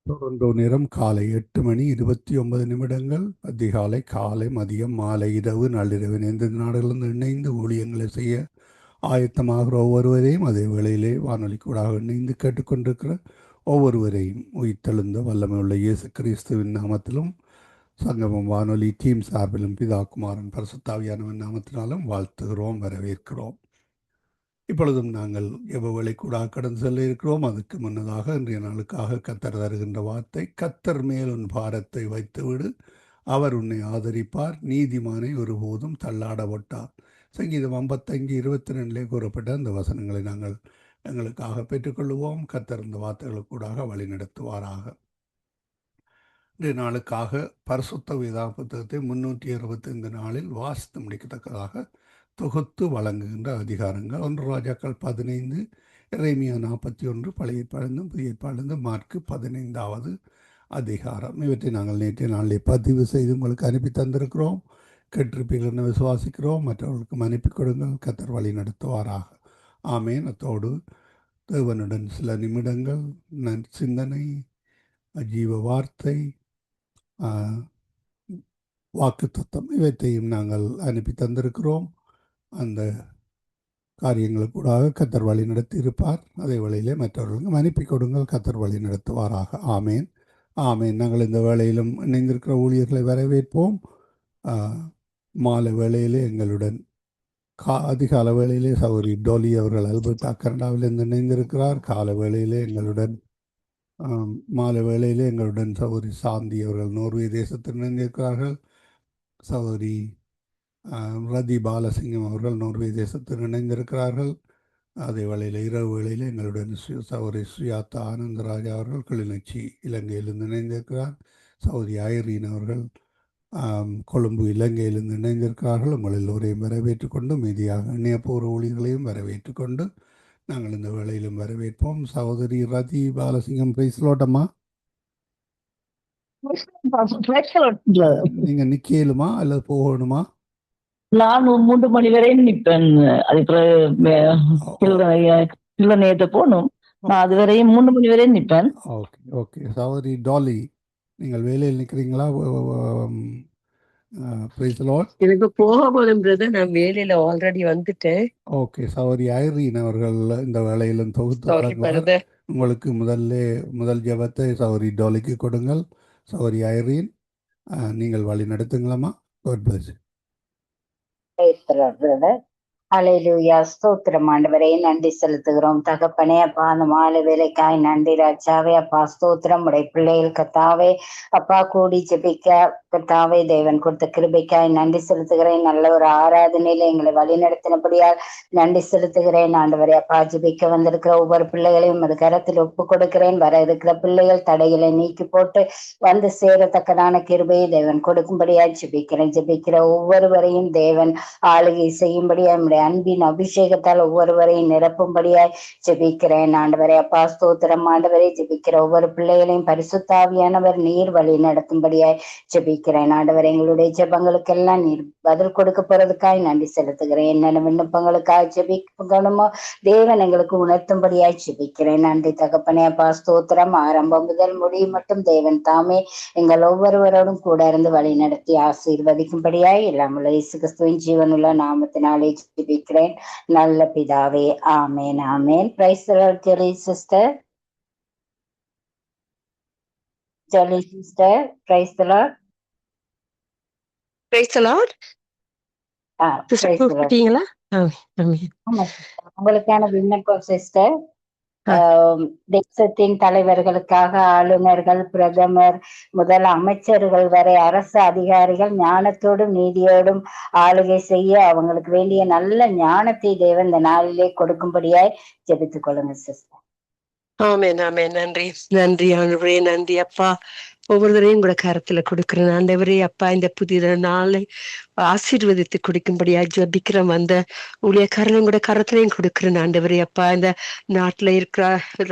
Toronto நேரம் காலை 8:29. அதிகாலை, காலை, மதியம், மாலை, இரவு, நள்ளிரவு எந்தெந்த நாடுகளிலிருந்து இணைந்து ஊழியங்களை செய்ய ஆயத்தமாகிற ஒவ்வொருவரையும், அதே வேளையிலே வானொலிக்கூடாக இணைந்து கேட்டுக்கொண்டிருக்கிற ஒவ்வொருவரையும் உயிர்த்தெழுந்த வல்லமை உள்ள இயேசு கிறிஸ்துவின் நாமத்திலும் சங்கமம் வானொலி டீம் சார்பிலும் பிதா குமாரன் பரிசுத்தாவியானவன் நாமத்தினாலும் வாழ்த்துகிறோம், வரவேற்கிறோம். இப்பொழுதும் நாங்கள் எவ்வளவு கூட கடந்து செல்ல இருக்கிறோம். அதுக்கு முன்னதாக இன்றைய நாளுக்காக கத்தர் தருகின்ற வார்த்தை, கத்தர் மேல் உன் பாரத்தை வைத்துவிடு, அவர் உன்னை ஆதரிப்பார், நீதிமானை ஒருபோதும் தள்ளாட ஒட்டார். சங்கீதம் 55:22 கூறப்பட்ட அந்த வசனங்களை நாங்கள் எங்களுக்காக பெற்றுக்கொள்வோம். கத்தர் இந்த வார்த்தைகளுக்கூடாக வழி நடத்துவாராக. இன்றைய நாளுக்காக பரிசுத்த வேதா புத்தகத்தை 365 நாளில் வாசித்து முடிக்கத்தக்கதாக தொகுத்து வழங்குகின்ற அதிகாரங்கள் 1 ராஜாக்கள் 15, எரேமியா 41, பழைய ஏற்பாடிலிருந்தும் புதிய ஏற்பாடிலிருந்தும் மார்க்கு 15வது அதிகாரம். இவற்றை நாங்கள் நேற்றைய நாளிலே பதிவு செய்து உங்களுக்கு அனுப்பி தந்திருக்கிறோம். கேட்டிருப்பீர்கள் என விசுவாசிக்கிறோம். மற்றவர்களுக்கும் அனுப்பி கொடுங்கள். கத்தர் வழி நடத்துவாராக. ஆமேன். அத்தோடு தேவனுடன் சில நிமிடங்கள் சிந்தனை, ஜீவ வார்த்தை, வாக்கு தத்தம் இவற்றையும் நாங்கள் அனுப்பி தந்திருக்கிறோம். அந்த காரியங்களுக்கூடாக கத்தர் வழி நடத்தி இருப்பார். அதே வேளையிலே மற்றவர்களுக்கும் அனுப்பி கொடுங்கள். கத்தர் வழி நடத்துவாராக. ஆமேன், ஆமேன். நாங்கள் இந்த வேளையிலும் இணைந்திருக்கிற ஊழியர்களை வரவேற்போம். மாலை வேளையிலே எங்களுடன் அதிகால வேளையிலே சௌரி டோலி அவர்கள் அல்பர்டா கனடாவிலிருந்து இணைந்திருக்கிறார். கால வேளையிலே எங்களுடன் மாலை வேளையிலே எங்களுடன் சௌரி சாந்தி அவர்கள் நோர்வே தேசத்தில் இணைந்திருக்கிறார்கள். சௌரி ரதி பாலசிங்கம் அவர்கள் நோர்வே தேசத்தில் இணைந்திருக்கிறார்கள். அதே வேளையில் இரவு வேளையில் எங்களுடன் சௌரி சுயாத்தா ஆனந்தராஜா அவர்கள் கிளிநொச்சி இலங்கையிலிருந்து இணைந்திருக்கிறார். சௌரி ஐரீன் அவர்கள் கொழும்பு இலங்கையிலிருந்து இணைந்திருக்கிறார்கள். உங்கள் எல்லோரையும் வரவேற்றுக் கொண்டு மீதியாக இணையப்பூர்வ ஊழியர்களையும் வரவேற்றுக் கொண்டு நாங்கள் இந்த வேளையிலும் வரவேற்போம். சகோதரி ரதி பாலசிங்கம், பிரைஸ்லோட்டம்மா. நீங்க நிக்கலுமா அல்லது போகணுமா? நான் 3 மணி வரை நிற்பேன். அதுக்குள்ள நேரத்தை போகணும். நான் அது வரையும் 3 மணி வரை நிற்பேன். Okay, okay. சகோதரி டாலி, நீங்கள் வேலையில் நிற்கிறீங்களா? எனக்கு போக போதும் பிரதர், நான் வேலையில ஆல்ரெடி வந்துட்டேன். ஓகே. சகோதரி ஐரீன் அவர்கள் இந்த வேலையிலும் தொகுத்து உங்களுக்கு முதல் ஜெபத்தை சகோதரி டாலிக்கு கொடுங்கள். சகோதரி ஐரீன், நீங்கள் வழி நடத்துங்களாமா? God bless you. அல்லேலூயா. ஸ்தோத்திரம் ஆண்டவரே, நன்றி செலுத்துகிறோம் தகப்பனே. அப்பா, அந்த மாலை வேலைக்காய் நன்றி ராஜாவே. அப்பா ஸ்தோத்திரம். உடைய பிள்ளைகள் கத்தாவே அப்பா கூடி ஜெபிக்க கத்தாவே தேவன் கொடுத்த கிருபைக்காய் நன்றி செலுத்துகிறேன். நல்ல ஒரு ஆராதனையில எங்களை வழி நடத்தினபடியால் நன்றி செலுத்துகிறேன் ஆண்டவரே. அப்பா, ஜெபிக்க வந்திருக்கிற ஒவ்வொரு பிள்ளைகளையும் அது கரத்தில் ஒப்பு கொடுக்கிறேன். வர இருக்கிற பிள்ளைகள் தடைகளை நீக்கி போட்டு வந்து சேரத்தக்கதான கிருபையை தேவன் கொடுக்கும்படியாய் ஜெபிக்கிறேன். ஜெபிக்கிற ஒவ்வொருவரையும் தேவன் ஆளுகை செய்யும்படியா அன்பின் அபிஷேகத்தால் ஒவ்வொருவரையும் நிரப்பும்படியாய் ஜெபிக்கிறேன் ஆண்டவரே. அப்பா ஸ்தோத்திரம் ஆண்டவரே. ஜெபிக்கிற ஒவ்வொரு பிள்ளைகளையும் பரிசுத்தாவியானவர் நீர் வழி நடத்தும்படியாய் ஜெபிக்கிறேன் ஆண்டவரே. எங்களுடைய ஜெபங்களுக்கெல்லாம் நீர் பதில் கொடுக்க போறதுக்காய் நன்றி செலுத்துகிறேன். என்னென்ன விண்ணப்பங்களுக்காக ஜெபிக்கணுமோ தேவன் எங்களுக்கு உணர்த்தும்படியாய் ஜெபிக்கிறேன். நன்றி தகப்பனே. அப்பா ஸ்தோத்திரம். ஆரம்பம் முதல் முடிவு மட்டும் தேவன் தாமே எங்கள் ஒவ்வொருவரோடும் கூட இருந்து வழி நடத்தி ஆசீர்வதிக்கும்படியாய் எல்லாம் உள்ள இயேசு கிறிஸ்துவின் ஜீவனுள்ள நாமத்தினாலே ஜெபிக்கிறேன் நல்ல பிதாவே. ஆமேன், ஆமேன். Praise the lord. Jeli sister, Jeli sister, praise the lord. Praise the lord. Praise the lord. உங்களுக்கான விண்ணப்பம் சிஸ்டர். தேசத்தின் தலைவர்களுக்காக ஆளுநர்கள், பிரதமர் முதல் அமைச்சர்கள் வரை அரசு அதிகாரிகள் ஞானத்தோடும் நீதியோடும் ஆளுகை செய்ய அவங்களுக்கு வேண்டிய நல்ல ஞானத்தை தேவன் இந்த நாளிலே கொடுக்கும்படியாய் ஜெபித்துக் கொள்ளுங்க சிஸ்டர். ஆமென், ஆமென். நன்றி, நன்றி ஆண்டவரே. நன்றி அப்பா. ஒவ்வொருவரையும் கூட கரத்துல கொடுக்கிறேன் ஆண்டவரே. அப்பா, இந்த புதிய நாளை ஆசீர்வதித்து கொடுக்கும்படியா ஜெபிக்கிறோம். அந்த ஊழியக்காரனையும் கூட கரத்திலையும் கொடுக்கிறேன் ஆண்டவரே. அப்பா, இந்த நாட்டுல இருக்கிற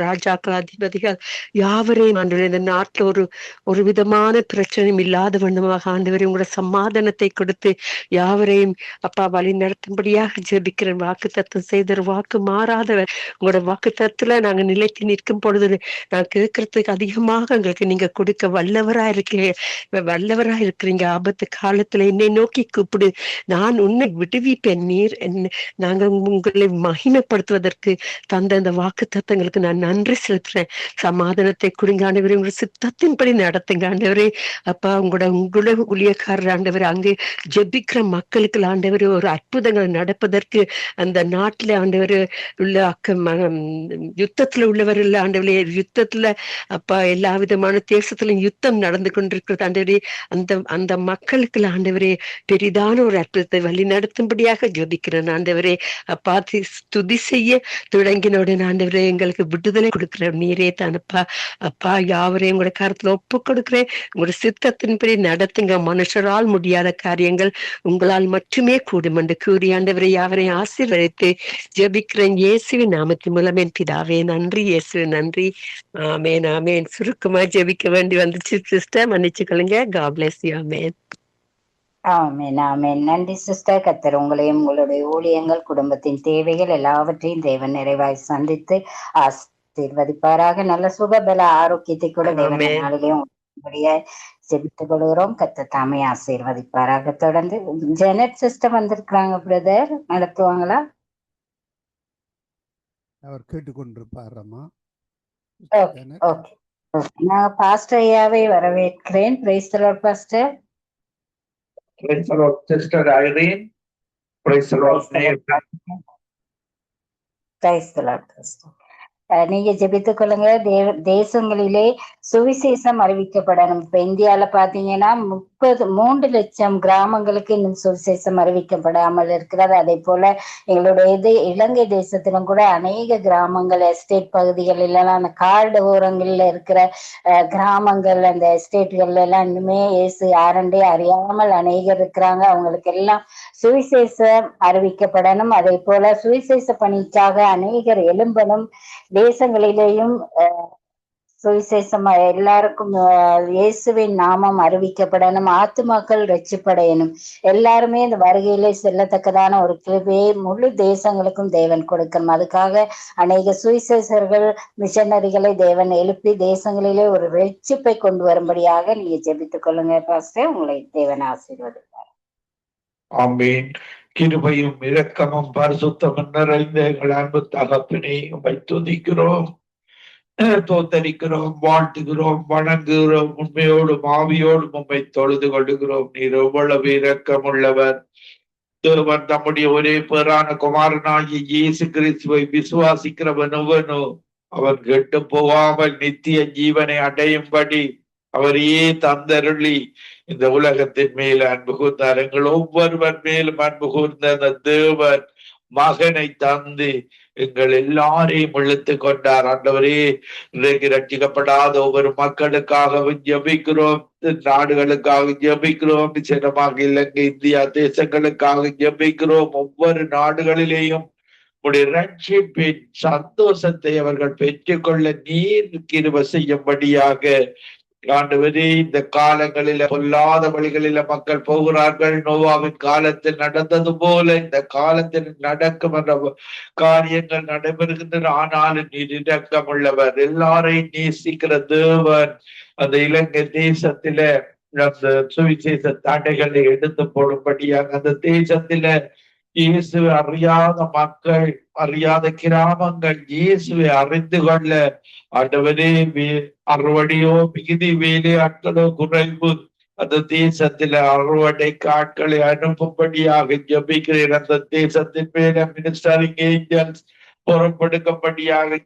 ராஜாக்கள், அதிபதிகள் யாவரையும் ஆண்டவரே, இந்த நாட்டுல ஒரு விதமான பிரச்சனையும் இல்லாத வண்ணமாக ஆண்டவரே உங்களோட சமாதானத்தை கொடுத்து யாவரையும் அப்பா வழி நடத்தும்படியாக ஜெபிக்கிறேன். வாக்கு தத்துவம் செய்த வாக்கு மாறாதவர். உங்களோட வாக்கு தத்துல நாங்க நிலைத்து நிற்கும் பொழுது நான் கேட்கறதுக்கு அதிகமாக எங்களுக்கு நீங்க கொடுக்க வல்லவரா இருக்கிறீங்க. ஆபத்து காலத்துல என்னை நோக்கி கூப்பிடு, நான் உன்னை விடுவிப்பேன். நீர் நாங்க உங்களை மகிமைப்படுத்துவதற்கு தந்த அந்த வாக்கு தத்தங்களுக்கு நான் நன்றி செலுத்துறேன். சமாதானத்தை கொடுங்க ஆண்டவரே, உங்க சித்தத்தின்படி நடத்துங்க ஆண்டவரே. அப்பா, உங்களோட ஊழியக்காரர் ஆண்டவரே, அங்கே ஜெபிக்கிற மக்களுக்கு ஆண்டவரே ஒரு அற்புதங்கள் நடப்பதற்கு அந்த நாட்டுல ஆண்டவரே உள்ள யுத்தத்துல உள்ளவர் இல்ல ஆண்டவரே, யுத்தத்துல அப்பா எல்லா விதமான தேசத்திலும் யுத்தம் நடந்து கொண்டிருக்கிறது ஆண்டவரே. அந்த மக்களுக்கு ஆண்டவரே பெரிதான ஒரு அற்புதத்தை வழி நடத்தும்படியாக ஜெபிக்கிறேன் ஆண்டவரே. அப்பா, துதி செய்ய தொடங்கினோட ஆண்டவரே எங்களுக்கு விடுதலை கொடுக்கிற நீரே தானப்பா. அப்பா, யாவரையும் உங்களோட கருத்துல ஒப்பு கொடுக்கிறேன். உங்களோட சித்தத்தின்படி நடத்துங்க. மனுஷரால் முடியாத காரியங்கள் உங்களால் மட்டுமே கூடும் என்று கூறி ஆண்டவரை யாவரையும் ஆசீர்வதித்து ஜெபிக்கிறேன் இயேசுவின் நாமத்தின் மூலம் என் பிதாவே. நன்றி இயேசு, நன்றி. ஆமேன், ஆமேன். சுருக்கமா ஜெபிக்க வேண்டி வந்துச்சு சிஸ்டர், மன்னிச்சுக்கொள்ளுங்க. God bless you. ஆமேன். ஆமென், ஆமென். நன்றி சிஸ்டர். கர்த்தர் உங்களையும் உங்களுடைய ஊழியங்கள், குடும்பத்தின் தேவைகள் எல்லாவற்றையும் தேவன் நிறைவாய் சந்தித்து ஆசீர்வதிப்பாராக. நல்ல சுகபல ஆரோக்கியத்தை கூட தேவன் நாளிலேயும் ஜெபித்துக் கொள்கிறோம். கர்த்தர் தாமே ஆசீர்வதிப்பாராக. தொடர்ந்து ஜெனட் சிஸ்டர் வந்திருக்கிறாங்க. பிரதர் நடத்துவாங்களா? அவர் கேட்டுக்கொண்டிருப்பாரம்மா. ஓகே, நான் பாஸ்டர் ஐயாவை வரவேற்கிறேன். Price the Lord pastor. Praise the Lord, Sister Irene. Praise the Lord. Praise the Lord, Pastor. நீங்க ஜெபித்துக் கொள்ளுங்க. தேசங்களிலே சுவிசேஷம் அறிவிக்கப்படணும். இப்ப இந்தியால பாத்தீங்கன்னா 3 லட்சம் கிராமங்களுக்கு இன்னும் சுவிசேஷம் அறிவிக்கப்படாமல் இருக்கிறது. அதே போல எங்களுடைய இலங்கை தேசத்திலும் கூட அநேக கிராமங்கள், எஸ்டேட் பகுதிகளில் எல்லாம், அந்த காடு ஓரங்கள்ல இருக்கிற கிராமங்கள், அந்த எஸ்டேட்டுகள்ல எல்லாம் இன்னுமே இயேசு யாருண்டே அறியாமல் அநேகர் இருக்கிறாங்க. அவங்களுக்கு எல்லாம் சுவிசேஷம் அறிவிக்கப்படணும். அதே போல சுவிசேஷ பணிக்காக அநேகர் எழும்பணும். தேசங்களிலேயும் சுவிசேஷம் எல்லாருக்கும் இயேசுவின் நாமம் அறிவிக்கப்படணும். ஆத்துமாக்கள் ரட்சிப்படையணும். எல்லாருமே இந்த வருகையிலே செல்லத்தக்கதான ஒரு கிருபையை முழு தேசங்களுக்கும் தேவன் கொடுக்கணும். அதுக்காக அநேக சுவிசேஷர்கள், மிஷனரிகளை தேவன் எழுப்பி தேசங்களிலே ஒரு ரட்சிப்பை கொண்டு வரும்படியாக நீங்க ஜெபித்துக் கொள்ளுங்க பாஸ்டர். உங்களை தேவன் ஆசீர்வதிப்பார். ஆமீன். கிருபையும் இரக்கமும் பரிசுத்தமும் நிறைந்த எங்கள் அன்பு தகப்பனே, உம்மை துதிக்கிறோம், தோத்தரிக்கிறோம், வாழ்த்துகிறோம், வணங்குகிறோம். உண்மையோடும் ஆவியோடும் உம்மை தொழுது கொள்ளுகிறோம். நீர் எவ்வளவு இரக்கமுள்ளவர். தேவன் தம்முடைய ஒரே பேரான குமாரனாகிய இயேசு கிறிஸ்துவை விசுவாசிக்கிறவனுவனோ அவன் கெட்டு போகாமல் நித்திய ஜீவனை அடையும்படி அவரையே தந்தருளி இந்த உலகத்தின் மேல் அன்பு கூர்ந்தார். எங்கள் ஒவ்வொருவர் மேலும் அன்பு கூர்ந்த அந்த தேவன் மகனை தந்து எங்கள் எல்லாரையும் இழுத்து கொண்டார். ஆண்டவரே, இன்றைக்கு ரட்சிக்கப்படாத ஒவ்வொரு மக்களுக்காகவும் ஜெபிக்கிறோம், நாடுகளுக்காக ஜெபிக்கிறோம், நிச்சயமாக இலங்கை, இந்தியா தேசங்களுக்காக ஜெபிக்கிறோம். ஒவ்வொரு நாடுகளிலேயும் உடைய ரட்சிப்பின் சந்தோஷத்தை அவர்கள் பெற்றுக்கொள்ள நீர் கிருபை செய்யும்படியாக ஆண்டவரே, இந்த காலங்களில பொல்லாத வழிகளில மக்கள் போகிறார்கள். நோவாவின் காலத்தில் நடந்தது போல இந்த காலத்தில் நடக்கும் என்ற காரியங்கள் நடைபெறுகின்றன. ஆனாலும் நீர் இரக்கமுள்ளவர், எல்லாரையும் நேசிக்கிற தேவன். அந்த இலங்கை தேசத்தில அந்த சுவிசேஷ தடைகளை எடுத்து போடும்படியாக அந்த தேசத்தில இயேசுவை அறியாத மக்கள், அறியாத கிராமங்கள் இயேசுவை அறிந்து கொள்ள ஆண்டவரே அறுவடையோ மிகுதி வேலையாட்களோ குறைவு, அந்த தேசத்தில அறுவடை காட்களை அனுப்பும்படியாக ஜெபிக்கிறேன். அந்த தேசத்தின் மேல மினிஸ்டரிங் ஏஞ்சல்ஸ் புறப்படுக்கும்படியாக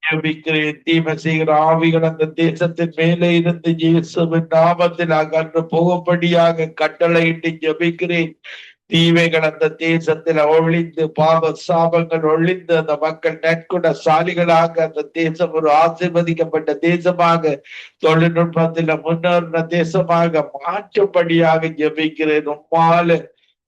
ஜெபிக்கிறேன். தீமை செய்கிற ஆவிகள் அந்த தேசத்தின் மேலே இருந்து இயேசுவின் நாமத்தில் அகன்று போகும்படியாக கட்டளையிட்டு ஜெபிக்கிறேன். தீவைகள் அந்த தேசத்துல ஒழிந்து, பாவ சாபங்கள் ஒழிந்து, அந்த மக்கள் நற்குணசாலிகளாக, அந்த தேசம் ஒரு ஆசீர்வதிக்கப்பட்ட தேசமாக, தொழில்நுட்பத்துல முன்னேறின தேசமாக மாற்றும்படியாக ஜெபிக்கிறேன். உம்மால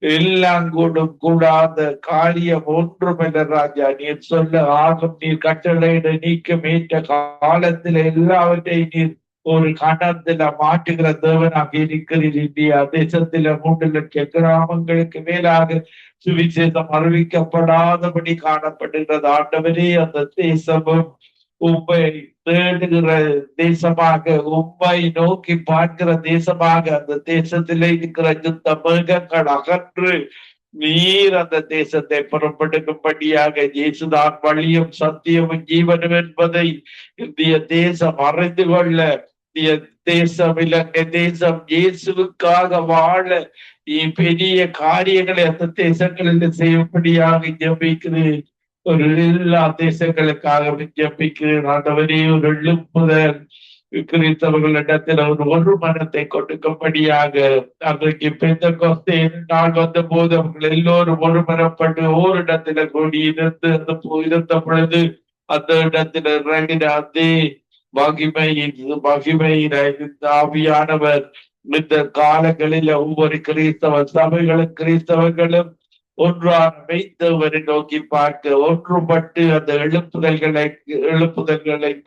எல்லாம் கூடும் கூடாத காரியம் ஒன்றுமில்ல ராஜா. நீர் சொல்ல ஆகும், நீர் கட்டளையிட நீக்கம் ஏற்ற காலத்துல எல்லாவற்றையும் நீர் ஒரு கணத்துல மாற்றுகிற தேவனாக இருக்கிறீர். இந்தியா தேசத்தில 3 லட்சம் கிராமங்களுக்கு மேலாக சுவிசேஷம் அறிவிக்கப்படாதபடி காணப்படுகிறது. ஆண்டவரே, அந்த தேசமும் உம்மை தேடுகிற தேசமாக, உம்மை நோக்கி பார்க்கிற தேசமாக, அந்த தேசத்திலே இருக்கிற யுத்த மிருகங்கள் அகன்று நீர் அந்த தேசத்தை புறப்படுக்கும்படியாக, இயேசுதான் வழியும் சத்தியமும் ஜீவனும் என்பதை இந்திய தேசம் அறிந்து கொள்ள, இந்திய தேசம், இலங்கை தேசம் இயேசுவுக்காக வாழ நீ பெரிய காரியங்களை அந்த தேசங்களில் செய்யும்படியாக ஜெபிக்கிறேன். ஒரு எல்லா தேசங்களுக்காக ஜெபிக்கிறேன். ஆண்டவரே, ஒரு எழுப்புதல் கிறிஸ்தவர்களிடத்தில் ஒரு மனத்தை கொடுக்கும்படியாக, அன்றைக்கு பெந்தெகோஸ்தே நாள் வந்த போது அவர்கள் எல்லோரும் ஒரு மனப்பட்டு ஓரிடத்துல கூடி இருந்த பொழுது அந்த இடத்துல இறங்கின அதே மகிமையின் ஆவியானவர் இந்த காலங்களில் ஒவ்வொரு கிறிஸ்தவ சபைகளும் கிறிஸ்தவர்களும் ஒன்றான மெய்த்தவரை நோக்கி பார்க்க ஒன்றுபட்டு அந்த எழுப்புதல்களை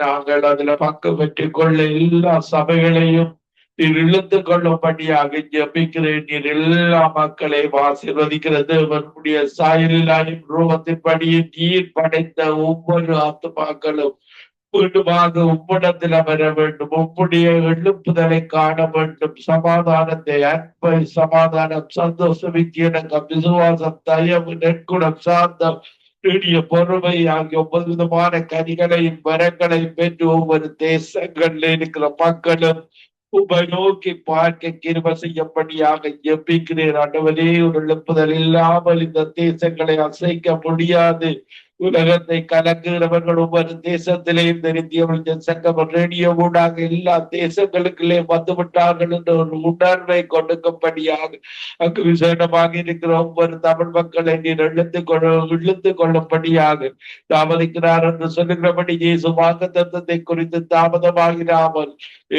நாங்கள் அதுல பங்கு பெற்றுக் கொள்ள எல்லா சபைகளையும் நீர் இழுத்து கொள்ளும்படியாக ஜெபிக்கிறேன். நீர் எல்லா மக்களையும் ஆசீர்வதிக்கிறது. அவனுடைய சாயலின் ரூபத்தின்படியே நீர் படைத்த ஒவ்வொரு ஆத்துமாக்களும் மீண்டுமாக உம்மிடத்தில் வர வேண்டும். உம்முடைய எழுப்புதலை காண வேண்டும். சமாதானத்தை, அன்பை, சமாதானம், சந்தோஷம், இணக்கம், விசுவாசம், தயவு, நற்குணம், சாந்தம், நீடிய பொறுமை ஆகிய 9 விதமான கனிகளையும் வரங்களையும் பெற்று ஒவ்வொரு தேசங்களில் இருக்கிற மக்களும் உம்மை நோக்கி பார்க்க கிருபை செய்யும்படியாக ஜெபிக்கிறேன். ஆண்டவரே, ஒரு எழுப்புதல் இல்லாமல் இந்த தேசங்களை அசைக்க முடியாது. உலகத்தை கலங்குகிறவர்கள் ஒவ்வொரு தேசத்திலேயும் தெரிந்தவர்கள் சங்கம் ரேடியோ ஊடாக எல்லா தேசங்களுக்குள்ளே வந்துவிட்டார்கள் என்ற ஒரு உணர்வை கொடுக்கும்படியாக அங்கு விசேடமாக இருக்கிற ஒவ்வொரு தமிழ் மக்களை நீர் இழுத்து கொள்ளும்படியாக தாமதிக்கிறார் என்று சொல்லுகிறபடி இயேசு வாக்குத்தத்தத்தை குறித்து தாமதமாகிறாமல்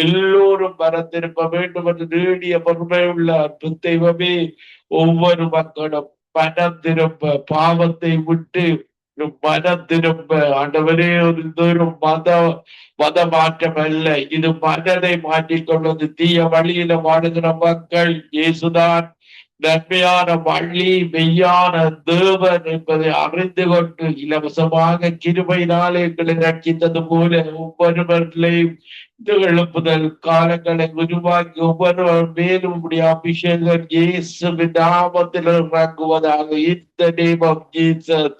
எல்லோரும் மறந்திருக்க வேண்டும் என்று நீடிய பொறுமை உள்ள அன்பு தெய்வமே, ஒவ்வொரு மக்களும் மனம் திரும்ப, பாவத்தை விட்டு மனம் திரும்ப. ஆண்டவரே, ஒரு மத மாற்றம் அல்ல, இது மனதை மாற்றிக்கொள்வது. தீய வழியில வாடுகிற மக்கள் இயேசுதான் நன்மையான வழி, மெய்யான தேவன் என்பதை அறிந்து கொண்டு இலவசமாக கிருபையினாலே எங்களை ரட்சித்தது போல ஒவ்வொருவர்களையும் எழுப்புதல் காலங்களை உருவாக்கி ஒவ்வொருவர் மேலும் உடைய அபிஷேகம் இயேசுவின் நாமத்தில் இறங்குவதாக. In the name of Jesus,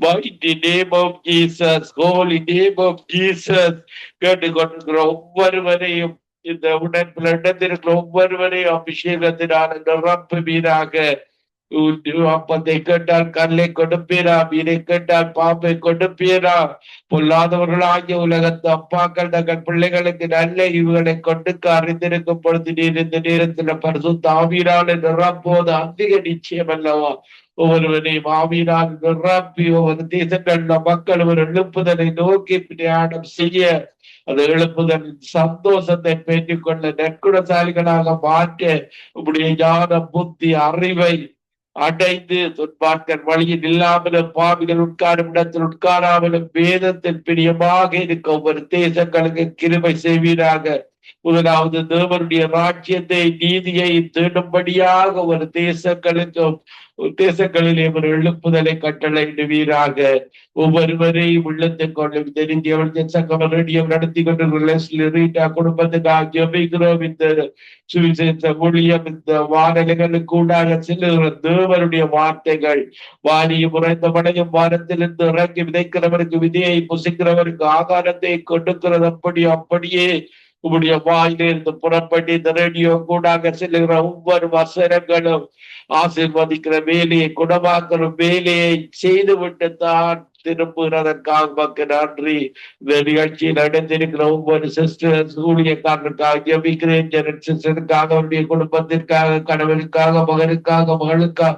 mighty name of Jesus, holy name of Jesus. கேட்டுக்கொண்டிருக்கிற ஒவ்வொருவரையும், இந்த உடன்பில் இடத்திருக்கிற ஒவ்வொருவரையும் அபிஷேகத்தினால் நிரப்புவீராக. அப்பத்தை கேட்டால் கல்லை கொடுப்பீரா, மீனை கேட்டால் பாம்பை கொடுப்பீரா. பொல்லாதவர்களாகிய உலகத்து அப்பாக்கள் தங்கள் பிள்ளைகளுக்கு நல்ல இவுகளை கொடுக்க அறிந்திருக்கும் பொழுது நீர் இந்த நேரத்தில் பரிசுத்த ஆவியினால் நிரப்புவது அதிக நிச்சயம் அல்லவா. ஒவ்வொருவரையும் ஆவியினால் நிரப்பி ஒவ்வொரு தேசங்களில் மக்கள் ஒரு எழுப்புதலை நோக்கி பிரயாணம் செய்ய, அந்த எழுப்புதலின் சந்தோஷத்தை பெற்றுக் கொள்ள, நற்குணசாலிகளாக மாற்ற உங்களுடைய ஞான புத்தி அறிவை அடைந்து துன்பார்க்கன் வழியில் இல்லாமலும் பாவிகள் உட்காரும் இடத்தில் உட்காராமலும் வேதத்தில் பிரியமாக இருக்க ஒவ்வொரு தேசங்களுக்கு கிருபை செய்வீராக. முதலாவது தேவனுடைய ராஜ்யத்தை, நீதியை தேடும்படியாக ஒரு தேசங்களிலே ஒரு எழுப்புதலை கட்டளையிடுவீராக. ஒவ்வொருவரையும் உள்ளத்துக் கொள்ளும் தெரிஞ்சவர்கள் சங்கம் ரேடியம் நடத்தி கொண்டு குடும்பத்துக்காக ஜெபிக்கிறோம். இந்த சுவிசேஷ ஊழியம் இந்த வானொலிகளுக்கு கூடாக செல்லுகிற தேவனுடைய வார்த்தைகள் வாரியும் உறைந்த மடையும் வாரத்திலிருந்து இறங்கி விதைக்கிறவருக்கு விதையை புசிக்கிறவருக்கு ஆகாரத்தை கொடுக்கிறது அப்படியே உங்களுடைய வாயிலிருந்து புறப்பட்டு இந்த ரேடியோ கூடாக செல்லுகிற ஒவ்வொரு வசனங்களும் ஆசீர்வதிக்கிற வேலையை, குணமாக்குற வேலையை செய்துவிட்டு தான் திரும்புகிறதற்காக மக்கள் நன்றி. இந்த நிகழ்ச்சியில் நடந்திருக்கிற ஒவ்வொரு சிஸ்டர்ஸ் ஊழியக்காரனுக்காக ஜெபிக்கிறேன். சிஸ்டருக்காக, அவருடைய குடும்பத்திற்காக, கணவனுக்காக, மகனுக்காக, மகளுக்காக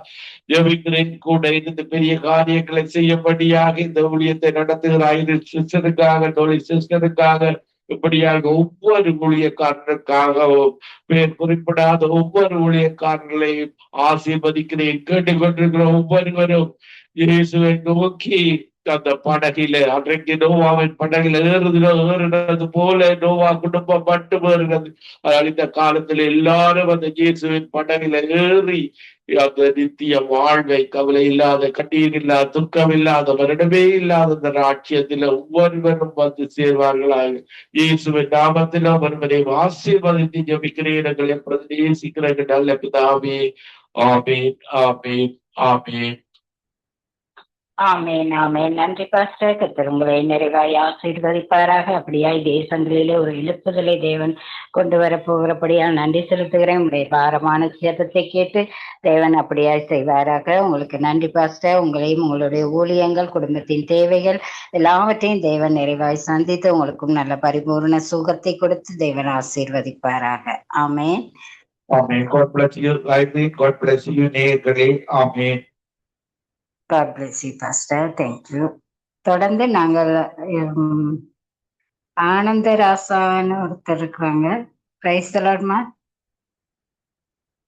ஜெபிக்கிறேன். கூட இருந்து பெரிய காரியங்களை செய்யும்படியாக இந்த ஊழியத்தை நடத்துகிற சிஸ்டருக்காக, தொழில் சிஸ்டருக்காக, இப்படியாக ஒவ்வொரு ஊழியக்காரனுக்காகவும் பேர் குறிப்பிடாத ஒவ்வொரு ஊழியக்காரர்களையும் ஆசீர்வதிக்கிறேன். கேட்டுக்கொண்டிருக்கிற ஒவ்வொருவரும் இயேசுவை நோக்கி அந்த படகில அன்றைக்கு நோவாவின் படகில ஏறுறது போல நோவா குடும்பம் மட்டும் ஏறுகிறது. அதனால் இந்த காலத்துல எல்லாரும் அந்த இயேசுவின் படகில ஏறி அந்த நித்திய வாழ்வை, கவலை இல்லாத, கண்ணீர் இல்லாத, துக்கம் இல்லாத, வருடமே இல்லாத அந்த ராட்சியத்துல ஒவ்வொருவரும் வந்து சேர்வார்களாக. இயேசுவின் நாமத்தில் ஒருவரை ஆசீர்வதித்து ஜெபிக்கிறேன். எங்களை நேசிக்கிற நல்ல பிதாவே. ஆமீன், ஆமீன், ஆமீன். ஆமேன், ஆமேன். நன்றி பாஸ்டர். கர்த்தர் உங்களை நிறைவாய் ஆசீர்வதிப்பாராக. அப்படியாய் தேசங்களிலே ஒரு எழுப்புதலை தேவன் கொண்டு வர போகிறபடியா நன்றி செலுத்துகிறேன். உங்களுடைய பாரமான சேதத்தை கேட்டு தேவன் அப்படியாய் செய்வாராக. உங்களுக்கு நன்றி பாஸ்டர். உங்களையும் உங்களுடைய ஊழியங்கள், குடும்பத்தின் தேவைகள் எல்லாவற்றையும் தேவன் நிறைவாய் சந்தித்து உங்களுக்கும் நல்ல பரிபூர்ண சுகத்தை கொடுத்து தேவன் ஆசீர்வதிப்பாராக. ஆமேன், ஆமீன். God bless you. God bless you நேயர்களே. ஆமீன். God bless you, Pastor. Thank you. தொடர்ந்து நாங்கள் ஆனந்தராசான்னு ஒருத்தர் இருக்கிறாங்க. பிரைஸ் தி லார்ட் மா.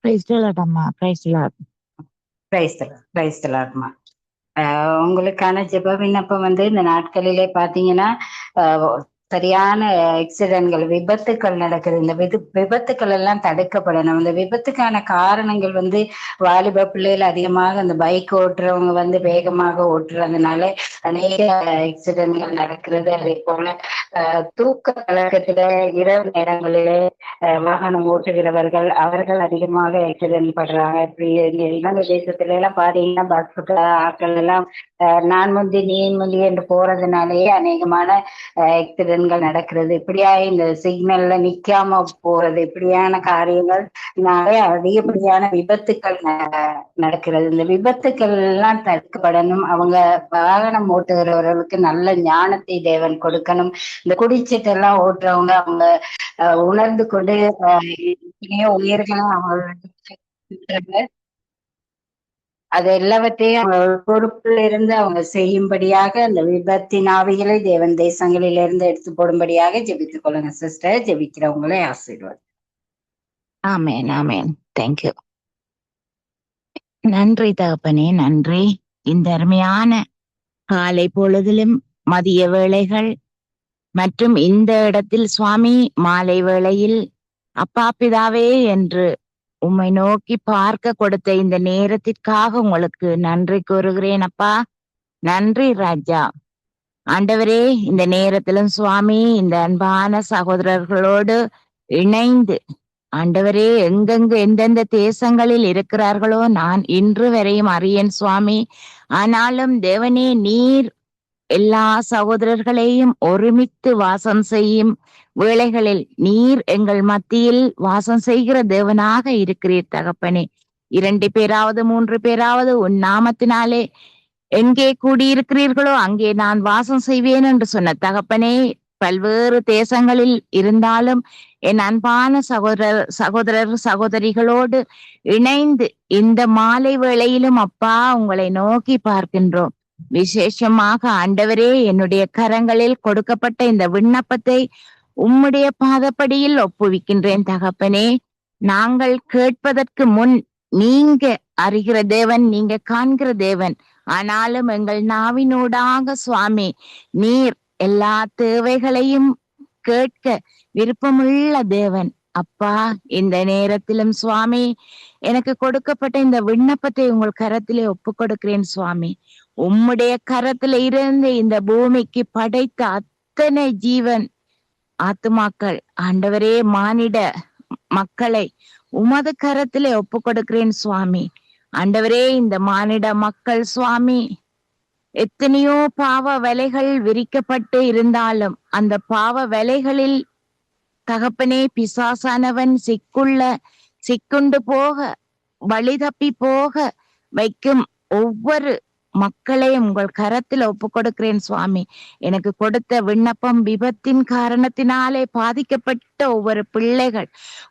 பிரைஸ் தி லார்ட் அம்மா. Price the lord. Praise the Lord மா. உங்களுக்கான ஜெப விண்ணப்பம் இந்த நாட்களிலே பாத்தீங்கன்னா சரியான ஆக்சிடென்ட்கள், விபத்துக்கள் நடக்குது. இந்த விபத்துக்கள் எல்லாம் தடுக்கப்படணும். இந்த விபத்துக்கான காரணங்கள் வாலிப பிள்ளைகள் அதிகமாக அந்த பைக் ஓட்டுறவங்க வேகமாக ஓட்டுறதுனால அநேக ஆக்சிடென்ட்கள் நடக்கிறது. அதே போல தூக்க கலக்கத்துல இரவு நேரங்களிலே வாகனம் ஓட்டுகிறவர்கள் அவர்கள் அதிகமாக ஆக்சிடென்ட் படுறாங்க. இப்படி இலங்கை தேசத்துல எல்லாம் பாத்தீங்கன்னா பஸ் ஆட்கள் எல்லாம் நான் முந்தி நீ முந்தி என்று போறதுனாலேயே அநேகமான ஆக்சிடென்ட்கள் நடக்கிறது. இப்படியா இந்த சிக்னல்ல நிக்காம போறது, இப்படியான காரியங்கள் அதிகப்படியான விபத்துக்கள் நடக்கிறது. இந்த விபத்துக்கள் எல்லாம் தடுக்கப்படணும். அவங்க வாகனம் ஓட்டுகிறவர்களுக்கு நல்ல ஞானத்தை தேவன் கொடுக்கணும். இந்த குடிச்சீட்டெல்லாம் ஓட்டுறவங்க அவங்க உணர்ந்து கொண்டு உயிர்களும் அவங்க அது எல்லாவற்றையும் பொறுப்புல இருந்து அவங்க செய்யும்படியாக அந்த விபத்தின் ஆவிகளை தேவன் தேசங்களிலிருந்து எடுத்து போடும்படியாக ஜெபித்துக் கொள்ளுங்க சிஸ்டர். ஜெபிக்கிறவங்களே ஆசீர்வாதம். ஆமேன், ஆமேன். தேங்க்யூ. நன்றி தகப்பனே, நன்றி. இந்த அருமையான காலை பொழுதிலும் மதிய வேளைகள் மற்றும் இந்த இடத்தில் சுவாமி மாலை வேளையில் அப்பா பிதாவே என்று உம்மை நோக்கி பார்க்க கொடுத்த இந்த நேரத்திற்காக உங்களுக்கு நன்றி கூறுகிறேன் அப்பா. நன்றி ராஜா. ஆண்டவரே, இந்த நேரத்திலும் சுவாமி இந்த அன்பான சகோதரர்களோடு இணைந்து ஆண்டவரே எங்கெங்கு எந்தெந்த தேசங்களில் இருக்கிறார்களோ நான் இன்று வரையும் அறியேன் சுவாமி. ஆனாலும் தேவனே, நீர் எல்லா சகோதரர்களையும் ஒருமித்து வாசம் செய்யும் வேளைகளில் நீர் எங்கள் மத்தியில் வாசம் செய்கிற தேவனாக இருக்கிறீர் தகப்பனே. 2 பேராவது 3 பேராவது உன் நாமத்தினாலே எங்கே கூடியிருக்கிறீர்களோ அங்கே நான் வாசம் செய்வேன் என்று சொன்ன தகப்பனே, பல்வேறு தேசங்களில் இருந்தாலும் என் அன்பான சகோதரர் சகோதரிகளோடு இணைந்து இந்த மாலை வேளையிலும் அப்பா உங்களை நோக்கி பார்க்கின்றோம். விசேஷமாக ஆண்டவரே, என்னுடைய கரங்களில் கொடுக்கப்பட்ட இந்த விண்ணப்பத்தை உம்முடைய பாதப்படியில் ஒப்புவிக்கின்றேன் தகப்பனே. நாங்கள் கேட்பதற்கு முன் நீங்க அறிகிற தேவன், நீங்க காண்கிற தேவன். ஆனாலும் எங்கள் நாவினூடாக சுவாமி நீர் எல்லா தேவைகளையும் கேட்க விருப்பமுள்ள தேவன் அப்பா. இந்த நேரத்திலும் சுவாமி எனக்கு கொடுக்கப்பட்ட இந்த விண்ணப்பத்தை உங்கள் கரத்திலே ஒப்பு கொடுக்கிறேன் சுவாமி. உம்முடைய கரத்துல இருந்து இந்த பூமிக்கு படைத்த அத்தனை ஜீவன் ஆத்துமாக்கள் ஆண்டவரே, மானிட மக்களை உமது கரத்திலே ஒப்பு கொடுக்கிறேன் சுவாமி. ஆண்டவரே, இந்த மானிட மக்கள் சுவாமி எத்தனையோ பாவ வலைகள் விரிக்கப்பட்டு இருந்தாலும் அந்த பாவ வலைகளில் தகப்பனே, பிசாசானவன் சிக்குண்டு போக, வழி தப்பி போக வைக்கும் ஒவ்வொரு மக்களையும் உங்கள் கரத்துல ஒப்பு கொடுக்கிறேன் சுவாமி. எனக்கு கொடுத்த விண்ணப்பம் விபத்தின் காரணத்தினாலே பாதிக்கப்பட்ட ஒவ்வொரு பிள்ளைகள்,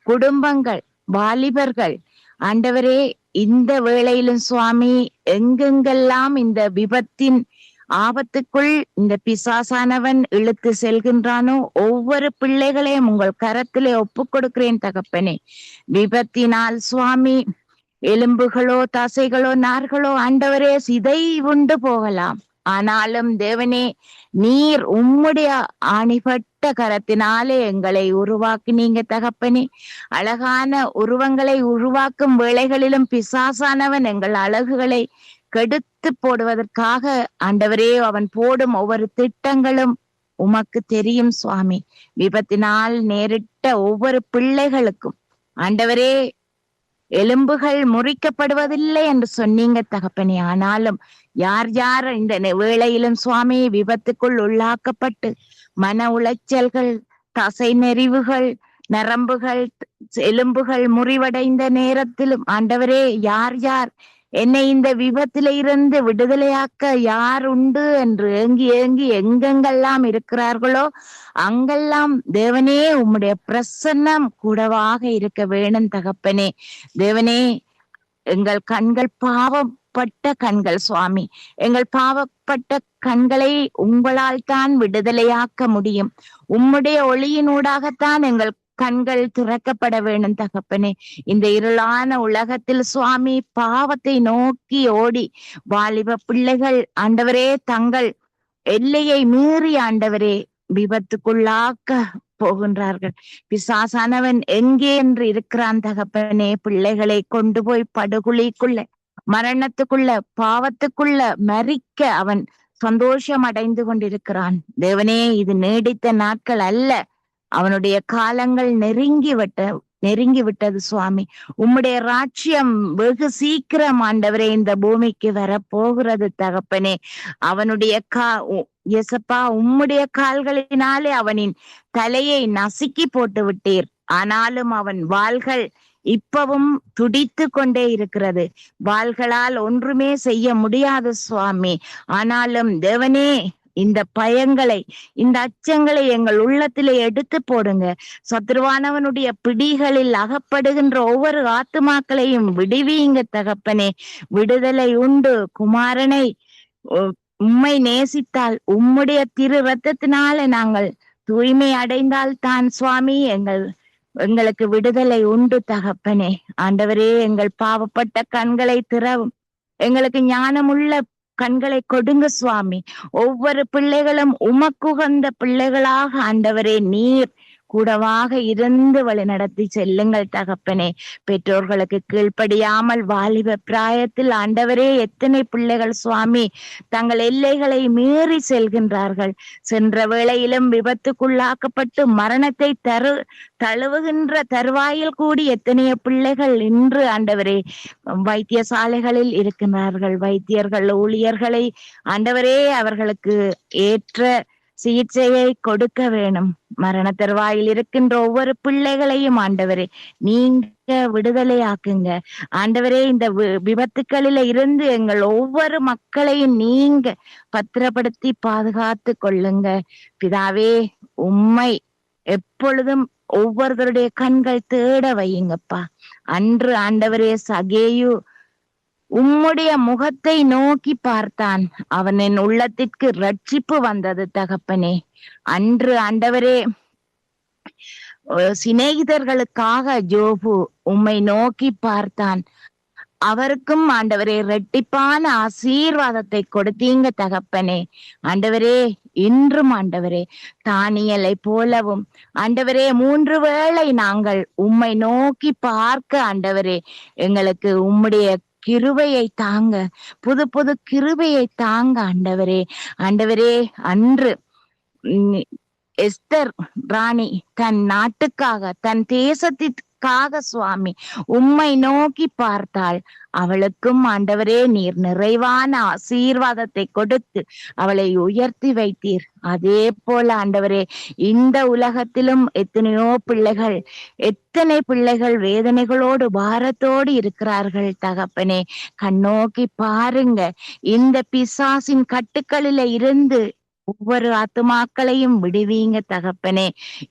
குடும்பங்கள், வாலிபர்கள், ஆண்டவரே, இந்த வேளையிலும் சுவாமி, எங்கெங்கெல்லாம் இந்த விபத்தின் ஆபத்துக்குள் இந்த பிசாசானவன் இழுத்து செல்கின்றானோ ஒவ்வொரு பிள்ளைகளையும் உங்கள் கரத்திலே ஒப்பு கொடுக்கிறேன் தகப்பனே. விபத்தினால் சுவாமி எலும்புகளோ தசைகளோ நார்களோ ஆண்டவரே சிதைவுண்டு போகலாம். ஆனாலும் தேவனே, நீர் உம்முடைய ஆணிபட்ட கரத்தினாலே எங்களை உருவாக்கினீங்க தகப்பனே. அழகான உருவங்களை உருவாக்கும் வேளைகளிலும் பிசாசானவன் எங்கள் அழகுகளை கெடுத்து போடுவதற்காக ஆண்டவரே அவன் போடும் ஒவ்வொரு திட்டங்களும் உமக்கு தெரியும் சுவாமி. விபத்தினால் நேரிட்ட ஒவ்வொரு பிள்ளைகளுக்கும் ஆண்டவரே எலும்புகள் முறிக்கப்படுவதில்லை என்று சொன்னீங்க தகப்பனே. ஆனாலும் யார் யார் இந்த வேளையிலும் சுவாமி விபத்துக்குள் உள்ளாக்கப்பட்டு மன உளைச்சல்கள், தசை நெறிவுகள், நரம்புகள், எலும்புகள் முறிவடைந்த நேரத்திலும் ஆண்டவரே, யார் யார் என்னை இந்த விபத்தில இருந்து விடுதலையாக்க யார் உண்டு என்று ஏங்கி ஏங்கி எங்கெங்கெல்லாம் இருக்கிறார்களோ அங்கெல்லாம் தேவனே உம்முடைய பிரசன்னம் கூடவாக இருக்க வேணும் தகப்பனே. தேவனே, எங்கள் கண்கள் பாவப்பட்ட கண்கள் சுவாமி. எங்கள் பாவப்பட்ட கண்களை உங்களால் தான் விடுதலையாக்க முடியும். உம்முடைய ஒளியினூடாகத்தான் எங்கள் கண்கள் திறக்கப்பட வேண்டும் தகப்பனே. இந்த இருளான உலகத்தில் சுவாமி பாவத்தை நோக்கி ஓடி வாலிப பிள்ளைகள் ஆண்டவரே தங்கள் எல்லையை மீறி ஆண்டவரே விபத்துக்குள்ளாக்க போகின்றார்கள். பிசாசானவன் எங்கே என்று இருக்கிறான் தகப்பனே. பிள்ளைகளை கொண்டு போய் படுகுழிக்குள்ள, மரணத்துக்குள்ள, பாவத்துக்குள்ள மரிக்க அவன் சந்தோஷம் அடைந்து கொண்டிருக்கிறான். தேவனே, இது நீடித்த நாட்கள் அல்ல, அவனுடைய காலங்கள் நெருங்கி விட்டது சுவாமி. உம்முடைய ராஜ்யம் வெகு சீக்கிரம் ஆண்டவரே இந்த பூமிக்கு வரப்போகிறது தகப்பனே. அவனுடைய எசப்பா, உம்முடைய கால்களினாலே அவனின் தலையை நசுக்கி போட்டு விட்டீர். ஆனாலும் அவன் வாள்கள் இப்பவும் துடித்து கொண்டே இருக்கிறது. வாள்களால் ஒன்றுமே செய்ய முடியாது சுவாமி. ஆனாலும் தேவனே, இந்த பயங்களை, இந்த அச்சங்களை எங்கள் உள்ளத்திலே எடுத்து போடுங்க. சத்ருவானவனுடைய பிடிகளில் அகப்படுகின்ற ஒவ்வொரு ஆத்துமாக்களையும் விடுவீங்க தகப்பனே. விடுதலை உண்டு. குமாரனை உம்மை நேசித்தால் உம்முடைய திரு ரத்தத்தினால நாங்கள் தூய்மை அடைந்தால் தான் சுவாமி எங்களுக்கு விடுதலை உண்டு தகப்பனே. ஆண்டவரே, எங்கள் பாவப்பட்ட கண்களை திறவும். எங்களுக்கு ஞானமுள்ள கண்களை கொடுங்க சுவாமி. ஒவ்வொரு பிள்ளைகளும் உமக்குகந்த பிள்ளைகளாக ஆண்டவரே நீர் கூடவாக இருந்து வழி நடத்தி செல்லுங்கள் தகப்பனே. பெற்றோர்களுக்கு கீழ்ப்படியாமல் வாலிப பிராயத்தில் ஆண்டவரே எத்தனை பிள்ளைகள் சுவாமி தங்கள் எல்லைகளை மீறி செல்கின்றார்கள். சென்ற வேளையிலும் விபத்துக்குள்ளாக்கப்பட்டு மரணத்தை தழுவுகின்ற தருவாயில் கூடி எத்தனையோ பிள்ளைகள் இன்று ஆண்டவரே வைத்தியசாலைகளில் இருக்கின்றார்கள். வைத்தியர்கள், ஊழியர்களை ஆண்டவரே அவர்களுக்கு ஏற்ற சிகிச்சையை கொடுக்க வேணும். மரண தருவாயில் இருக்கின்ற ஒவ்வொரு பிள்ளைகளையும் ஆண்டவரே நீங்க விடுதலையாக்குங்க. ஆண்டவரே, இந்த விபத்துக்களில இருந்து எங்கள் ஒவ்வொரு மக்களையும் நீங்க பத்திரப்படுத்தி பாதுகாத்து கொள்ளுங்க பிதாவே. உம்மை எப்பொழுதும் ஒவ்வொருவருடைய கண்கள் தேட வையுங்கப்பா. அன்று ஆண்டவரே சகேயு உம்முடைய முகத்தை நோக்கி பார்த்தான். அவனின் உள்ளத்திற்கு ரட்சிப்பு வந்தது தகப்பனே. அன்று ஆண்டவரே சிநேகிதர்களுக்காக ஜோபு உம்மை நோக்கி பார்த்தான். அவருக்கும் ஆண்டவரே இரட்டிப்பான ஆசீர்வாதத்தை கொடுத்தீங்க தகப்பனே. ஆண்டவரே, இன்றும் ஆண்டவரே தானியலை போலவும் ஆண்டவரே 3 வேளை நாங்கள் உம்மை நோக்கி பார்க்க ஆண்டவரே எங்களுக்கு உம்முடைய கிருபையை தாங்க, புது புது கிருபையை தாங்க ஆண்டவரே. ஆண்டவரே, அன்று எஸ்தர் ராணி தன் நாட்டுக்காக, தன் பிள்ளைகளுக்காக சுவாமி உம்மை நோக்கி பார்த்தாள். அவளுக்கும் ஆண்டவரே நீர் நிறைவான ஆசீர்வாதத்தை கொடுத்து அவளை உயர்த்தி வைத்தீர். அதே போல ஆண்டவரே இந்த உலகத்திலும் எத்தனை பிள்ளைகள் வேதனைகளோடு பாரத்தோடு இருக்கிறார்கள் தகப்பனே. கண்ணோக்கி பாருங்க. இந்த பிசாசின் கட்டுக்களில இருந்து ஒவ்வொரு ஆத்துமாக்களையும் விடுவீங்க தகப்பனே.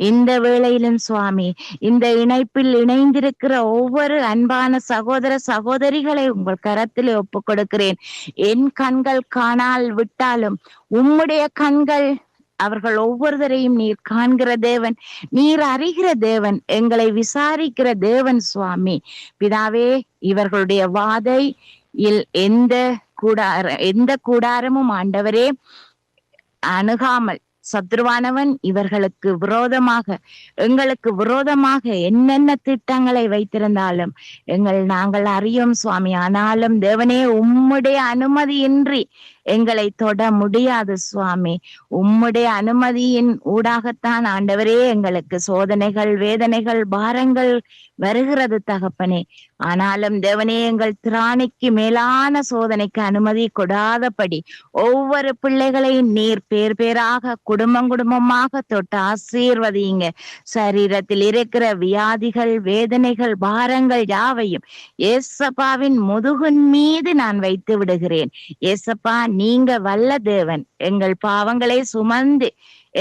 இந்த வேளையிலும் சுவாமி இந்த இணைப்பில் இணைந்திருக்கிற ஒவ்வொரு அன்பான சகோதர சகோதரிகளை உங்கள் கரத்திலே ஒப்புக் கொடுக்கிறேன். என் கண்கள் காணால் விட்டாலும் உம்முடைய கண்கள் அவர்கள் ஒவ்வொருவரையும் நீர் காண்கிற தேவன், நீர் அறிகிற தேவன், எங்களை விசாரிக்கிற தேவன் சுவாமி. பிதாவே, இவர்களுடைய வாதையில் எந்த கூடாரமும் ஆண்டவரே அணுகாமல் சத்ருவானவன் இவர்களுக்கு விரோதமாக எங்களுக்கு விரோதமாக என்னென்ன திட்டங்களை வைத்திருந்தாலும் நாங்கள் அறியோம் சுவாமி. ஆனாலும் தேவனே உம்முடைய அனுமதியின்றி எங்களை தொட முடியாது சுவாமி. உம்முடைய அனுமதியின் ஊடாகத்தான் ஆண்டவரே எங்களுக்கு சோதனைகள் வேதனைகள் பாரங்கள் வருகிறது தகப்பனே. ஆனாலும் தேவனே எங்கள் திராணிக்கு மேலான சோதனைக்கு அனுமதி கொடாதபடி ஒவ்வொரு பிள்ளைகளையும் நீர் பேர் பேராக குடும்பமாக தொட்டு ஆசீர்வதிங்க. சரீரத்தில் இருக்கிற வியாதிகள் வேதனைகள் பாரங்கள் யாவையும் ஏசப்பாவின் முதுகின் மீது நான் வைத்து விடுகிறேன். ஏசப்பா, நீங்க வல்ல தேவன், எங்கள் பாவங்களை சுமந்து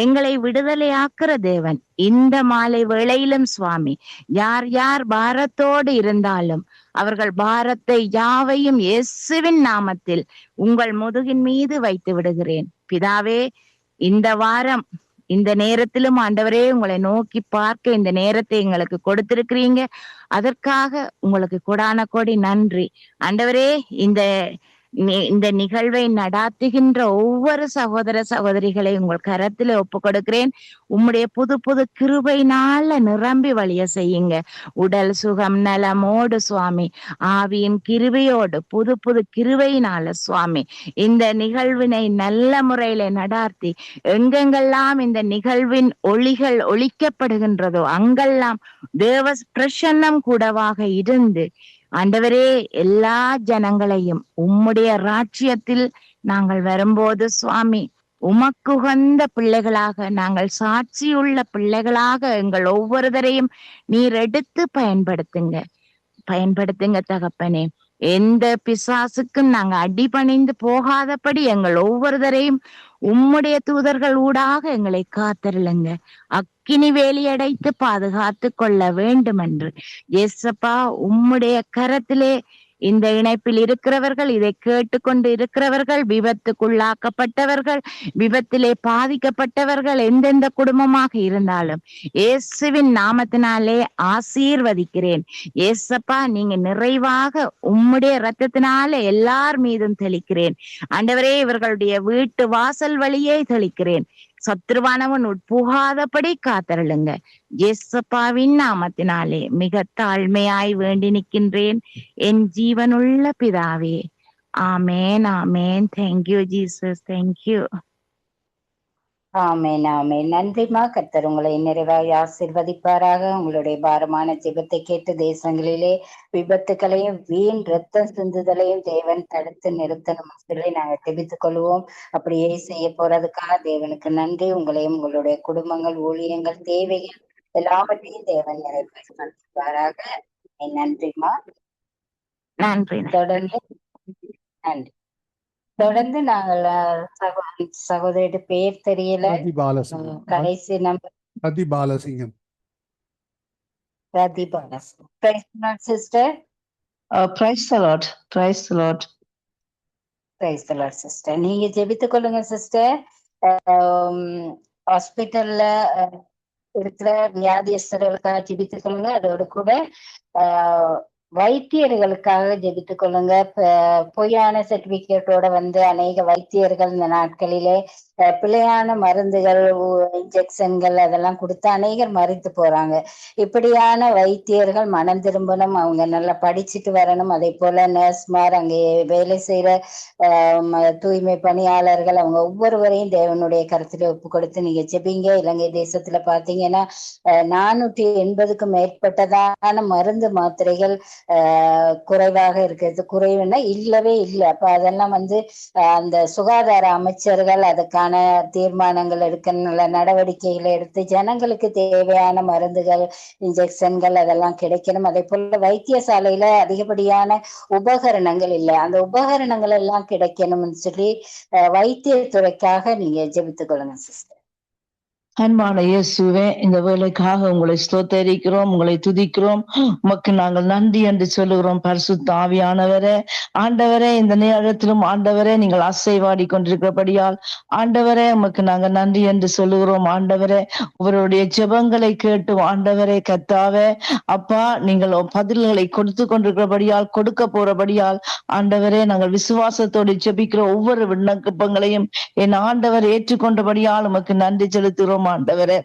எங்களை விடுதலையாக்குற தேவன். இந்த மாலை வேளையிலும் சுவாமி யார் யார் பாரத்தோடு இருந்தாலும் அவர்கள் பாரத்தை யாவையும் இயேசுவின் நாமத்தில் உங்கள் முதுகின் மீது வைத்து விடுகிறேன். பிதாவே, இந்த வாரம் இந்த நேரத்திலும் ஆண்டவரே உங்களை நோக்கி பார்க்க இந்த நேரத்தை எங்களுக்கு கொடுத்திருக்கிறீங்க. அதற்காக உங்களுக்கு கொடான கோடி நன்றி ஆண்டவரே. இந்த நிகழ்வை நடாத்துகின்ற ஒவ்வொரு சகோதர சகோதரிகளை உங்கள் கரத்துல ஒப்பு கொடுக்கிறேன். உம்முடைய புது புது கிருபையினால நிரம்பி வழிய செய்யுங்க. உடல் சுகம் நலமோடு சுவாமி, ஆவியின் கிருபையோடு புது புது கிருபையினால சுவாமி இந்த நிகழ்வினை நல்ல முறையில நடாத்தி எங்கெங்கெல்லாம் இந்த நிகழ்வின் ஒளிகள் ஒழிக்கப்படுகின்றதோ அங்கெல்லாம் தேவ பிரசன்னம் கூடவாக இருந்து ஆண்டவரே எல்லா ஜனங்களையும் உம்முடைய ராஜ்யத்தில் நாங்கள் வரும்போது சுவாமி உமக்குகந்த பிள்ளைகளாக நாங்கள் சாட்சியுள்ள பிள்ளைகளாக எங்கள் ஒவ்வொருவரையும் நீர் எடுத்து பயன்படுத்துங்க தகப்பனே. எந்த பிசாசுக்கும் நாங்க அடிபணிந்து போகாதபடி எங்கள் ஒவ்வொருவரையும் உம்முடைய தூதர்கள் ஊடாக எங்களை காத்தருளுங்க. அக்கினி வேலியடைத்து பாதுகாத்து கொள்ள வேண்டும் என்று ஏசப்பா உம்முடைய கரத்திலே இந்த இணைப்பில் இருக்கிறவர்கள், இதை கேட்டுக்கொண்டு இருக்கிறவர்கள், விபத்துக்குள்ளாக்கப்பட்டவர்கள், விபத்திலே பாதிக்கப்பட்டவர்கள், எந்தெந்த குடும்பமாக இருந்தாலும் இயேசுவின் நாமத்தினாலே ஆசீர்வதிக்கிறேன். ஏசப்பா, நீங்க நிறைவாக உம்முடைய இரத்தத்தினால எல்லார் மீதும் தெளிக்கிறேன் ஆண்டவரே. இவர்களுடைய வீட்டு வாசல் வழியே தெளிக்கிறேன். சத்ருவானவன் உட்புகாதபடி காத்தருளுங்க. ஏசப்பாவின் நாமத்தினாலே மிக தாழ்மையாய் வேண்டி நிற்கின்றேன் என் ஜீவனுள்ள பிதாவே. ஆமேன், ஆமேன். Thank you Jesus, thank you. ஆமேன், ஆமேன். நன்றிமா. கர்த்தர் உங்களை நிறைவாய் ஆசீர்வதிப்பாராக. உங்களுடைய பாரமான ஜெபத்தை கேட்டு தேசங்களிலே விபத்துக்களையும் வீண் ரத்தம் சிந்துதலையும் தேவன் தடுத்து நிறுத்தணும் சொல்லி நாங்கள் ஜெபித்துக் கொள்வோம். அப்படியே செய்ய போறதுக்காக தேவனுக்கு நன்றி. உங்களையும் உங்களுடைய குடும்பங்கள் ஊழியங்கள் தேவைகள் எல்லாவற்றையும் தேவன் நிறைவேற்றுவாராக. நன்றிமா. நன்றி. நன்றி. தொடர்ந்து நாங்கள் சகோதரியோட பேர் தெரியல, கடைசி number Rathibalasingam. Sister, praise the lord, praise the lord. Praise the lord sister. நீங்க ஜெபித்துக் கொள்ளுங்க சிஸ்டர். ஹாஸ்பிட்டல்ல இருக்கிற வியாதியஸ்தர்களுக்காக ஜெபித்துக் கொள்ளுங்க. அதோடு கூட வைத்தியர்களுக்காக ஜெபித்துக் கொள்ளுங்க. பொய்யான சர்டிபிகேட்டோட அநேக வைத்தியர்கள் இந்த நாட்களிலே பிழையான மருந்துகள், இன்ஜெக்ஷன்கள் அதெல்லாம் கொடுத்து அநேகர் மறித்து போறாங்க. இப்படியான வைத்தியர்கள் மனம் திரும்பணும், அவங்க நல்லா படிச்சுட்டு வரணும். அதே போல நர்ஸ்மார், அங்கே வேலை செய்யற தூய்மை பணியாளர்கள், அவங்க ஒவ்வொருவரையும் தேவனுடைய கருத்துல ஒப்பு கொடுத்து நீங்க ஜெபிங்க. இலங்கை தேசத்துல பாத்தீங்கன்னா 480க்கும் மேற்பட்டதான மருந்து மாத்திரைகள் குறைவாக இருக்கிறது. குறைவுன்னா இல்லவே இல்லை. அப்ப அதெல்லாம் அந்த சுகாதார அமைச்சர்கள் அதுக்கான தீர்மானங்கள் எடுக்க, நல்ல நடவடிக்கைகளை எடுத்து ஜனங்களுக்கு தேவையான மருந்துகள், இன்ஜெக்ஷன்கள் அதெல்லாம் கிடைக்கணும். அதே போல வைத்தியசாலையில அதிகப்படியான உபகரணங்கள் இல்லை, அந்த உபகரணங்கள் எல்லாம் கிடைக்கணும்னு சொல்லி வைத்தியத்துறைக்காக நீங்க ஜெபித்துக் கொள்ளுங்க சிஸ்டர். அன்பான இயேசுவே, இந்த வேலைக்காக உங்களை ஸ்தோத்தரிக்கிறோம், உங்களை துதிக்கிறோம். உமக்கு நாங்கள் நன்றி என்று சொல்லுகிறோம். பரிசுத்த ஆவியானவரே, ஆண்டவரே, இந்த நேரத்திலும் ஆண்டவரே நீங்கள் அசைவாடி கொண்டிருக்கிறபடியால் ஆண்டவரே உமக்கு நாங்கள் நன்றி என்று சொல்லுகிறோம். ஆண்டவரே, அவருடைய ஜெபங்களை கேட்டு ஆண்டவரே கர்த்தாவே அப்பா நீங்கள் பதில்களை கொடுத்து கொண்டிருக்கிறபடியால், கொடுக்க போறபடியால் ஆண்டவரே நாங்கள் விசுவாசத்தோடு ஜெபிக்கிற ஒவ்வொரு விண்ணப்பங்களையும் என் ஆண்டவர் ஏற்றுக்கொண்டபடியால் உமக்கு நன்றி செலுத்துகிறோம். ஆண்டவரே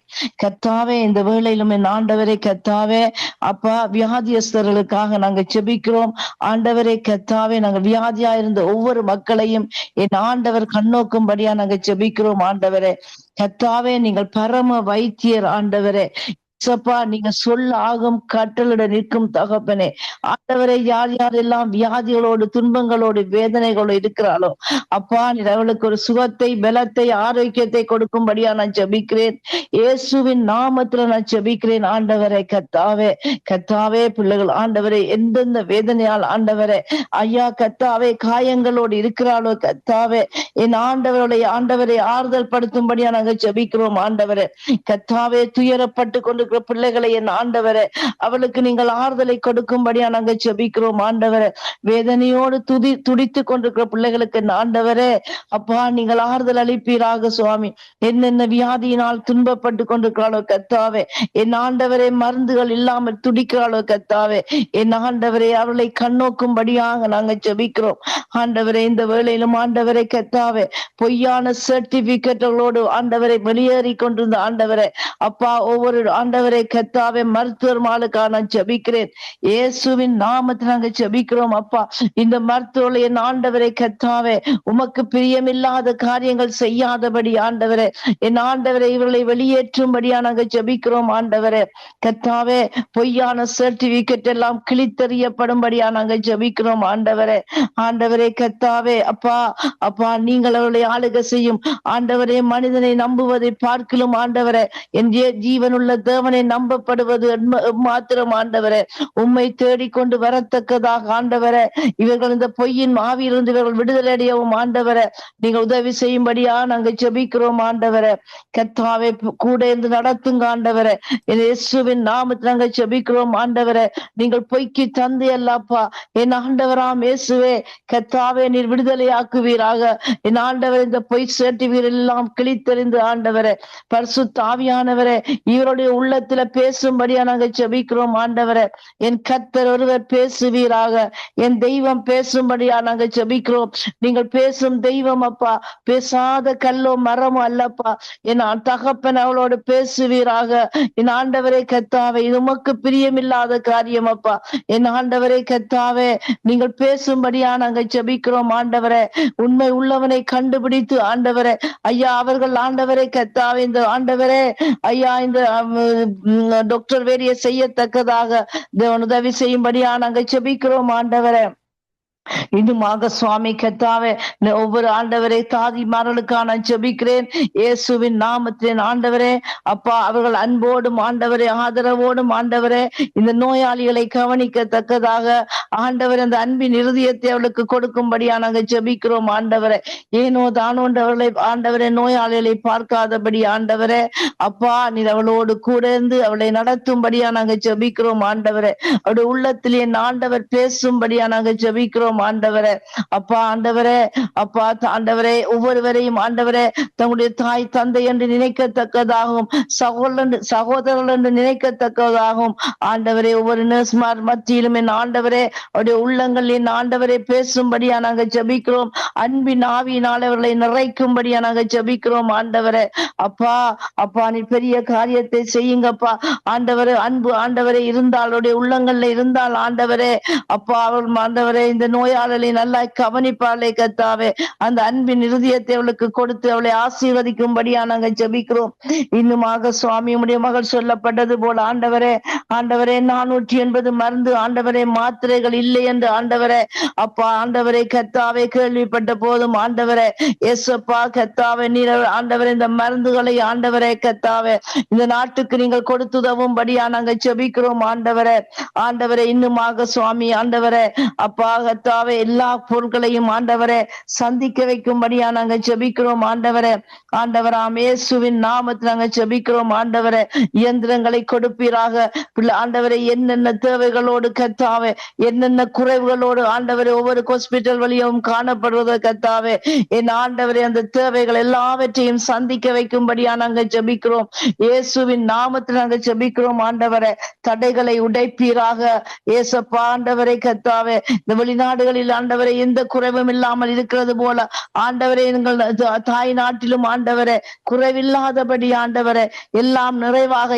கர்த்தாவே, இந்த வேளையிலும் என் ஆண்டவரே கர்த்தாவே அப்பா வியாதியஸ்தர்களுக்காக நாங்கள் ஜெபிக்கிறோம். ஆண்டவரே கர்த்தாவே, நாங்கள் வியாதியா இருந்த ஒவ்வொரு மக்களையும் என் ஆண்டவர் கண்ணோக்கும்படியா நாங்கள் ஜெபிக்கிறோம். ஆண்டவரே கர்த்தாவே, நீங்கள் பரம வைத்தியர். ஆண்டவரே சப்பா, நீங்க சொல்ல ஆகும் கட்டளிட நிற்கும் தகப்பனே. ஆண்டவரை யார் யாரெல்லாம் வியாதிகளோடு, துன்பங்களோடு, வேதனைகளோடு இருக்கிறாளோ அப்பா நீர் அவளுக்கு ஒரு சுகத்தை, பலத்தை, ஆரோக்கியத்தை கொடுக்கும்படியா நான் ஜெபிக்கிறேன். இயேசுவின் நாமத்துல நான் ஜெபிக்கிறேன். ஆண்டவரை கர்த்தாவே கர்த்தாவே, பிள்ளைகள் ஆண்டவரை எந்தெந்த வேதனையால் ஆண்டவரை ஐயா கர்த்தாவே காயங்களோடு இருக்கிறாளோ கர்த்தாவே என் ஆண்டவரை ஆறுதல் படுத்தும்படியா நாங்கள் ஜெபிக்கிறோம். ஆண்டவரை கர்த்தாவே, துயரப்பட்டு கொண்டு பிள்ளைகளை என் ஆண்டவரே அவளுக்கு நீங்கள் ஆறுதலை கொடுக்கும்படியா நாங்கள் ஜெபிக்கிறோம். ஆண்டவரே, வேதனையோடு துடித்து கொண்டிருக்கிற பிள்ளைகளுக்கு என் ஆண்டவரே அப்பா நீங்கள் ஆறுதல் அளிப்பீராக. சுவாமி, என்னென்ன வியாதியினால் துன்பப்பட்டு கொண்டிருக்கிறாளோ கர்த்தாவே என் ஆண்டவரே, மருந்துகள் இல்லாமல் துடிக்கிறாளோ கர்த்தாவே என் ஆண்டவரே அவளை கண்ணோக்கும்படியாக நாங்கள் ஜெபிக்கிறோம். ஆண்டவரே, இந்த வேளையிலும் ஆண்டவரை கர்த்தாவே பொய்யான சர்டிபிகேட்டுகளோடு ஆண்டவரை வெளியேறி கொண்டிருந்த ஆண்டவரே அப்பா ஒவ்வொரு ஆண்டவரை கர்த்தாவே மருத்துவர்களுக்காக நான் ஜெபிக்கிறேன். இயேசுவின் நாமத்தில் நாங்கள் ஜெபிக்கிறோம். அப்பா இந்த மருத்துவர்கள் என் ஆண்டவரை கர்த்தாவே உமக்கு பிரியமில்லாத காரியங்கள் செய்யாதபடி ஆண்டவரே என் ஆண்டவரை இவர்களை வெளியேற்றும்படியா நாங்கள் ஜெபிக்கிறோம். ஆண்டவரே கர்த்தாவே, பொய்யான சர்டிபிகேட் எல்லாம் கிழித்தறியப்படும்படியா நாங்கள் ஜெபிக்கிறோம். ஆண்டவரே கர்த்தாவே அப்பா நீங்கள் அவர்களை ஆளுகை செய்யும். ஆண்டவரே, மனிதனை நம்புவதை பார்க்கிலும் ஆண்டவரே என் ஜீவனுள்ள தேவனை நம்பப்படுவது மாத்திரம். ஆண்டவரே, உம்மை தேடிக்கொண்டு வரத்தக்கதாக ஆண்டவரே இவர்கள் இந்த பொய்யின் ஆவியிலிருந்து இவர்கள் விடுதலை அடையவும் ஆண்டவரே நீங்கள் உதவி செய்யும்படியா நாங்கள் ஜெபிக்கிறோம். ஆண்டவரே கர்த்தாவே, கூட இருந்து நடத்துங்க. ஆண்டவரே, இயேசுவின் நாமத்தில் நாங்கள் ஜெபிக்கிறோம். ஆண்டவரே, நீங்கள் பொய்க்கு தந்தை அல்லப்பா. என் ஆண்டவராம் இயேசுவே கர்த்தாவே, நீர் விடுதலை ஆக்குவீராக. என் ஆண்டவர் இந்த பொய் சர்டிபிகேட் எல்லாம் கிழித்தெறிந்து ஆண்டவரே பரிசுத்த ஆவியானவரே இவருடைய உள்ளத்துல பேசும்படியா நாங்கள் ஜெபிக்கிறோம். ஆண்டவரே, என் கர்த்தர் ஒருவர் பேசுவீராக. என் தெய்வம் பேசும்படியா நாங்கள் ஜெபிக்கிறோம். நீங்கள் பேசும் தெய்வம் அப்பா, பேசாத கல்லோ மரமோ அல்லப்பா. என் தகப்பன் அவளோடு பேசுவீராக. என் ஆண்டவரை கர்த்தாவே, இது உமக்கு பிரியமில்லாத காரியம் அப்பா. என் ஆண்டவரை கர்த்தாவே, நீங்கள் பேசும்படியா நாங்கள் ஜெபிக்கிறோம். ஆண்டவரே, உண்மை உள்ளவனை கண்டுபிடித்து ஆண்டவரே ஐயா அவர்கள் ஆண்டவரை கர்த்தாவே இந்த ஆண்டவரே ஐயா இந்த டாக்டர் வேரிய செய்யத்தக்கதாக உதவி செய்யும்படியா நாங்கள் ஜெபிக்கிறோம். ஆண்டவரே, இன்னுமாக சுவாமி கர்த்தாவே ஒவ்வொரு ஆண்டவரை தாதிமார்களுக்காக நான் ஜெபிக்கிறேன். இயேசுவின் நாமத்தின் ஆண்டவரே அப்பா அவர்கள் அன்போடும் ஆண்டவரே ஆதரவோடும் ஆண்டவரே இந்த நோயாளிகளை கவனிக்கத்தக்கதாக ஆண்டவர் அந்த அன்பின் இருதயத்தை அவளுக்கு கொடுக்கும்படியா நாங்கள் ஜெபிக்கிறோம். ஆண்டவரே, ஏனோ தானோன்றவர்களை ஆண்டவரே நோயாளிகளை பார்க்காதபடி ஆண்டவரே அப்பா நீர் அவளோடு கூட இருந்து அவளை நடத்தும்படியா நாங்கள் ஜெபிக்கிறோம். ஆண்டவரே, அவருடைய உள்ளத்தில் என் ஆண்டவர் பேசும்படியா நாங்கள் ஜெபிக்கிறோம். ஆண்டவரே அப்பா ஆண்டவரே ஒவ்வொருவரையும் ஆண்டவரே தங்களுடைய தாய் தந்தை என்று நினைக்கத்தக்கதாகவும் சகோதரர்கள் என்று நினைக்கத்தக்கதாகவும் ஆண்டவரே ஒவ்வொரு நர்ஸ்மார் மத்தியிலும் என் ஆண்டவரே அவருடைய உள்ளங்களின் ஆண்டவரை பேசும்படியா நாங்க ஜெபிக்கிறோம். அன்பின் ஆவியினால் அவர்களை நிறைக்கும்படியா நாங்க ஜெபிக்கிறோம் ஆண்டவரே. அப்பா அப்பா நீ பெரிய காரியத்தை செய்யுங்கப்பா ஆண்டவரே. அன்பு ஆண்டவரே இருந்தால் அவருடைய உள்ளங்கள்ல இருந்தால் ஆண்டவரே அப்பா அவள் ஆண்டவரே இந்த நோயாளர்களை நல்லா கவனிப்பாளே கத்தாவே. அந்த அன்பின் இருதயத்தை அவளுக்கு கொடுத்து அவளை ஆசீர்வதிக்கும்படியா நாங்க ஜெபிக்கிறோம். இன்னுமாக சுவாமி உடைய மகள் சொல்லப்பட்டது போல ஆண்டவரே ஆண்டவரே 480 மருந்து ஆண்டவரே மாத்திரைகள் இல்லை என்று ஆண்டவரே அப்பா ஆண்டவரே கத்தாவே கேள்விப்பட்ட போதும் ஆண்டவரே எஸ்அப்பா கத்தாவே நீர் ஆண்டவரே இந்த மருந்துகளை ஆண்டவரே கத்தாவே இந்த நாட்டுக்கு நீங்கள் கொடுத்துதவும்படியா நாங்க ஜெபிக்கிறோம் ஆண்டவரே. ஆண்டவரே இன்னுமாக சுவாமி ஆண்டவரே அப்பா கத்தாவே எல்லா பொருட்களையும் ஆண்டவரே சந்திக்க வைக்கும்படியா நாங்க ஜெபிக்கிறோம் ஆண்டவரே. ஆண்டவராம் இயேசுவின் நாமத்தில் நாங்க ஜெபிக்கிறோம் ஆண்டவரே. இயந்திரங்களை கொடுப்பீராக ஆண்டவரே. என்னென்ன தேவைகளோடு கத்தாவே என்னென்ன குறைவுகளோடு ஆண்டவரே ஒவ்வொரு ஹாஸ்பிட்டல் வழியும் காணப்படுவதோ கத்தாவே என் ஆண்டவரே அந்த தேவைகள் எல்லாவற்றையும் சந்திக்க வைக்கும்படியா நாங்க ஜெபிக்கிறோம். இயேசுவின் நாமத்தில் நாங்க ஜெபிக்கிறோம் ஆண்டவரே. தடைகளை உடைப்பீராக ஏசப்பா ஆண்டவரை கத்தாவே. இந்த வெளிநாடுகளில் ஆண்டவரை எந்த குறைவும் இல்லாமல் இருக்கிறது போல ஆண்டவரே எங்கள் தாய் நாட்டிலும் ஆண்டவரே குறைவில்லாதபடி ஆண்டவரே எல்லாம் நிறைவாக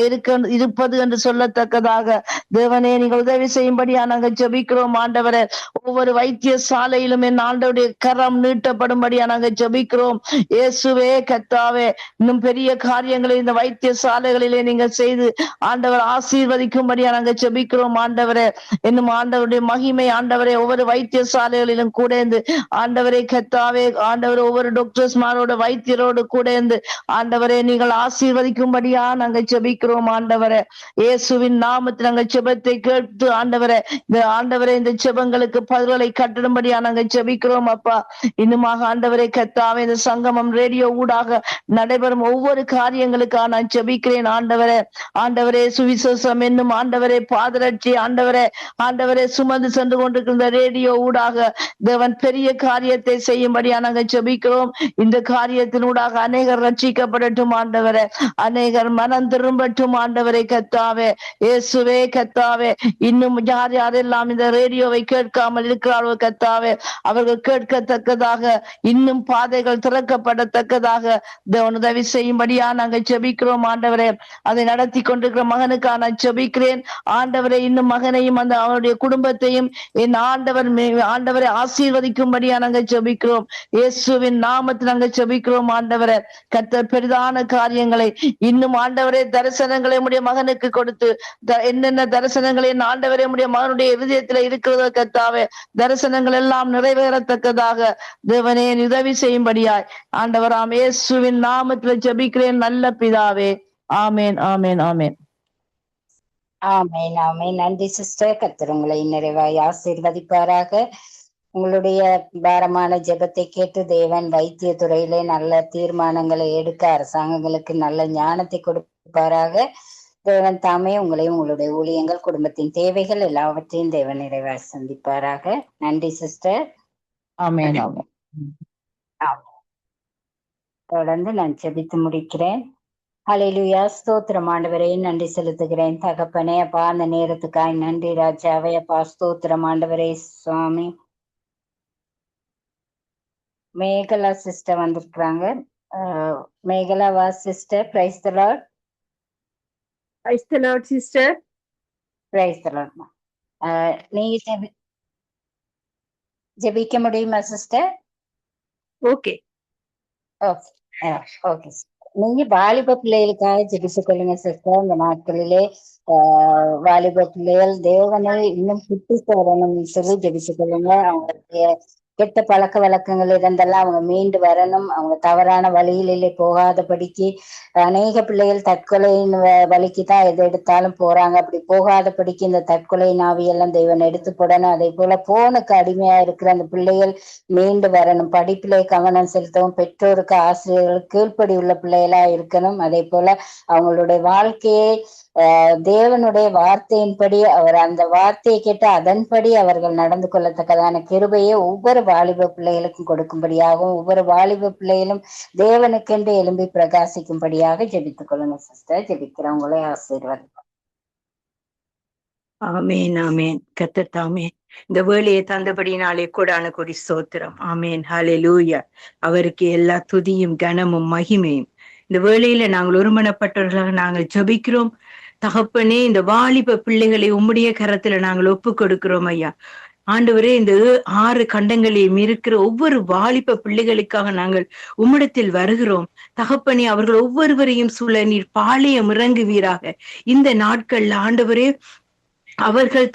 இருப்பது என்று சொல்லத்தக்கதாக தேவனே நீங்கள் உதவி செய்யும்படியா நாங்கள் ஜெபிக்கிறோம் ஆண்டவரே. ஒவ்வொரு வைத்தியசாலையிலும் என் ஆண்டவருடைய கரம் நீட்டப்படும்படியா நாங்கள் ஜெபிக்கிறோம். இயேசுவே கத்தாவே இன்னும் பெரிய காரியங்களை இந்த வைத்தியசாலைகளிலே நீங்கள் செய்து ஆண்டவர் ஆசீர்வதிக்கும்படியா நாங்கள் ஜெபிக்கிறோம் ஆண்டவரே. இன்னும் ஆண்டவருடைய மகிமை ஆண்டவரே ஒவ்வொரு வைத்தியசாலைகளிலும் கூட இருந்து ஆண்டவரை கத்தாவே ஆண்டவர் ஒவ்வொரு டாக்டர்ஸ்மாரோட வைத்தியரோடு கூட இருந்து ஆண்டவரே நீங்கள் ஆசீர்வதிக்கும்படியா நாங்கள் ஜெபிக்கிறோம் ஆண்டவரே. இயேசுவின் நாமத்தில் நாங்கள் ஜெபத்தை கேட்டு ஆண்டவரே இந்த ஆண்டவரே இந்த ஜெபங்களுக்கு பதில்களை கட்டிடும்படியா நாங்கள் ஜெபிக்கிறோம் அப்பா. இன்னுமாக ஆண்டவரை கத்தாவே இந்த சங்கமம் ரேடியோ ஊடாக நடைபெறும் ஒவ்வொரு காரியங்களுக்காக நான் ஜெபிக்கிறேன் ஆண்டவரே. ஆண்டவரே சுவிசேஷம் என்னும் ஆண்டவரே பாதரட்சி ஆண்டவரே ஆண்டவரே சுமந்து சென்று கொண்டிருக்கிற ரேடியோ ஊடாக தேவன் பெரிய காரியத்தை செய்யும்படியா நாங்கள் ஜெபிக்கிறோம். இந்த காரியத்தினூடாக அநேகர் ரட்சிக்கப்படட்டும் ஆண்டவரே. அநேகர் மனம் திரும்பட்டும் ஆண்டவரை கத்தாவே. இயேசுவே கத்தாவே இன்னும் யார் யாரெல்லாம் இந்த ரேடியோவை கேட்காமல் இருக்கிறார்களோ கத்தாவே அவர்கள் கேட்கத்தக்கதாக இன்னும் பாதைகள் திறக்கப்படத்தக்கதாக தேவன் உதவி செய்யும்படியா நாங்கள் ஜெபிக்கிறோம் ஆண்டவரே. அதை நடத்தி கொண்டிருக்கிற மகனுக்காக நான் ஜெபிக்கிறேன் ஆண்டவரே. இன்னும் மகனையும் அந்த அவருடைய குடும்பத்தையும் என் ஆண்டவரை ஆசீர்வதிக்கும்படியா நாங்கள் ஜெபிக்கிறோம். இயேசுவின் நாமத்தில் நாங்கள் ஜெபிக்கிறோம் ஆண்டவரே. கர்த்தர் பெரிதான காரியங்களை இன்னும் ஆண்டவரே தரிசனங்களை உடைய மகனுக்கு கொடுத்து என்னென்ன தரிசனங்களை ஆண்டவரே உடைய மகனுடைய இருதயத்துல இருக்கிறதோ கர்த்தாவே தரிசனங்கள் எல்லாம் நிறைவேறத்தக்கதாக தேவனே உதவி செய்யும்படியாய் ஆண்டவராம் இயேசுவின் நாமத்தில் ஜெபிக்கிறேன் நல்ல பிதாவே. ஆமேன் ஆமேன் ஆமேன் ஆமேன் ஆமேன். நன்றி சிஸ்டர். கர்த்தர் உங்களை நிறைவாய் ஆசீர்வதிப்பாராக. உங்களுடைய பாரமான ஜெபத்தை கேட்டு தேவன் வைத்திய துறையிலே நல்ல தீர்மானங்களை எடுக்க அரசாங்கங்களுக்கு நல்ல ஞானத்தை கொடுப்பாராக. தேவன் தாமே உங்களையும் உங்களுடைய ஊழியங்கள் குடும்பத்தின் தேவைகள் எல்லாவற்றையும் தேவன் நிறைவாய் சந்திப்பாராக. நன்றி சிஸ்டர். ஆமேன் ஆமேன். தொடர்ந்து நான் ஜெபித்து முடிக்கிறேன். ஹல்லேலூயா. ஸ்தோத்திரம் ஆண்டவரே, நன்றி செலுத்துகிறேன் தகப்பனே. அப்பா அந்த நேரத்துக்காய் நன்றி ராஜாவே. அப்பா ஸ்தோத்திரம் ஆண்டவரே. சுவாமி மேகலா சிஸ்டர் வந்திருக்கிறாங்க. மேகலா வா sister. Praise the lord. Praise the lord sister. Praise the Lord. நீங்க ஜெபிக்க முடியுமா சிஸ்டர்? Okay okay okay. நீங்க வாலிப பிள்ளைகளுக்காக ஜெபிச்சு கொள்ளுங்க சிஸ்டர். இந்த நாட்களிலே வாலிப பிள்ளைகள் தேவனை இன்னும் சுட்டி தரணும் சொல்லி ஜெபிச்சு கொள்ளுங்க. அவங்களுடைய கெட்ட பழக்க வழக்கங்கள் இருந்தெல்லாம் அவங்க மீண்டு வரணும். அவங்க தவறான வழிகளிலே போகாதபடிக்கு அநேக பிள்ளைகள் தற்கொலையின் வழிக்கு தான் எது எடுத்தாலும் போறாங்க. அப்படி போகாதபடிக்கு இந்த தற்கொலை நாவியெல்லாம் தெய்வன் எடுத்து போடணும். அதே போல போனுக்கு அடிமையா இருக்கிற அந்த பிள்ளைகள் மீண்டு வரணும். படிப்பிலே கவனம் செலுத்தவும், பெற்றோருக்கு ஆசிரியர்களுக்கு கீழ்ப்படி உள்ள பிள்ளைகளா இருக்கணும். அதே போல அவங்களுடைய வாழ்க்கையை தேவனுடைய வார்த்தையின்படி அவர் அந்த வார்த்தையை கேட்டு அதன்படி அவர்கள் நடந்து கொள்ளத்தக்கதான கிருபையை ஒவ்வொரு வாலிப பிள்ளைகளுக்கும் கொடுக்கும்படியாகவும் ஒவ்வொரு வாலிப பிள்ளைகளும் தேவனுக்கென்று எழும்பி பிரகாசிக்கும்படியாக ஜெபித்துக் கொள்ளுங்க சிஸ்டர். ஜெபிக்கிறவங்களே ஆசீர்வாதம். ஆமேன் ஆமேன். கர்த்தர் தாமே இந்த வேலையை தந்தபடினாலே கூடான கொடி ஸ்தோத்திரம். ஆமேன். ஹல்லேலூயா. அவருக்கு எல்லா துதியும் கனமும் மகிமையும். இந்த வேளையில நாங்கள் ஒருமனப்பட்டவர்களாக நாங்கள் ஜெபிக்கிறோம். தகப்பனே, இந்த வாலிப பிள்ளைகளை உம்முடைய கரத்துல நாங்கள் ஒப்பு கொடுக்கிறோம் ஐயா. ஆண்டவரே, இந்த 6 கண்டங்களையும் இருக்கிற ஒவ்வொரு வாலிப பிள்ளைகளுக்காக நாங்கள் உம்மிடத்தில் வருகிறோம். தகப்பனே, அவர்கள் ஒவ்வொருவரையும் சூழ நீர் பாளையம் இறங்குவீராக. இந்த நாட்கள்ல ஆண்டவரே, அவர்கள்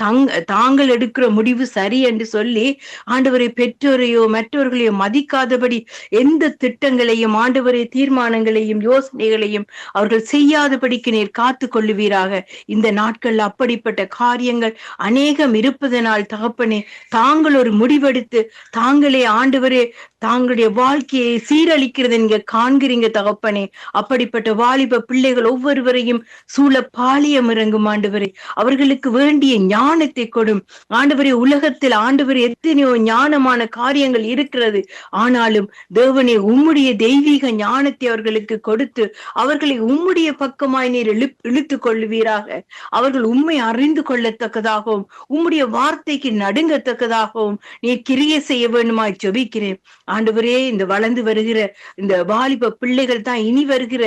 தாங்கள் எடுக்கிற முடிவு சரி என்று சொல்லி ஆண்டவரை பெற்றோரையோ மற்றவர்களையோ மதிக்காதபடி எந்த திட்டங்களையும் ஆண்டவரை தீர்மானங்களையும் யோசனைகளையும் அவர்கள் செய்யாதபடிக்கு நீர் காத்து கொள்ளுவீராக. இந்த நாட்கள்ல அப்படிப்பட்ட காரியங்கள் அநேகம் இருப்பதனால் தகப்பனே, தாங்கள் ஒரு முடிவெடுத்து தாங்களே ஆண்டவரே தாங்களுடைய வாழ்க்கையை சீரழிக்கிறத நீங்க காண்கிறீங்க தகப்பனே. அப்படிப்பட்ட வாலிப பிள்ளைகள் ஒவ்வொருவரையும் சூழ பாளையம் இறங்கும் ஆண்டவரே. அவர்களுக்கு வேண்டிய ஞானத்தை கொடும் ஆண்டவரே. உலகத்தில் ஆண்டவரே எத்தனையோ ஞானமான காரியங்கள் இருக்கிறது. ஆனாலும் தேவனே, உம்முடைய தெய்வீக ஞானத்தை அவர்களுக்கு கொடுத்து அவர்களை உம்முடைய பக்கமாய் நீர் இழுத்து கொள்ளுவீராக. அவர்கள் உம்மை அறிந்து கொள்ளத்தக்கதாகவும் உம்முடைய வார்த்தைக்கு நடுங்கத்தக்கதாகவும் நீர் கிரியை செய்ய வேண்டுமாய் ஜெபிக்கிறேன் ஆண்டவரே. இந்த வளர்ந்து வருகிற இந்த வாலிப பிள்ளைகள் தான் இனி வருகிற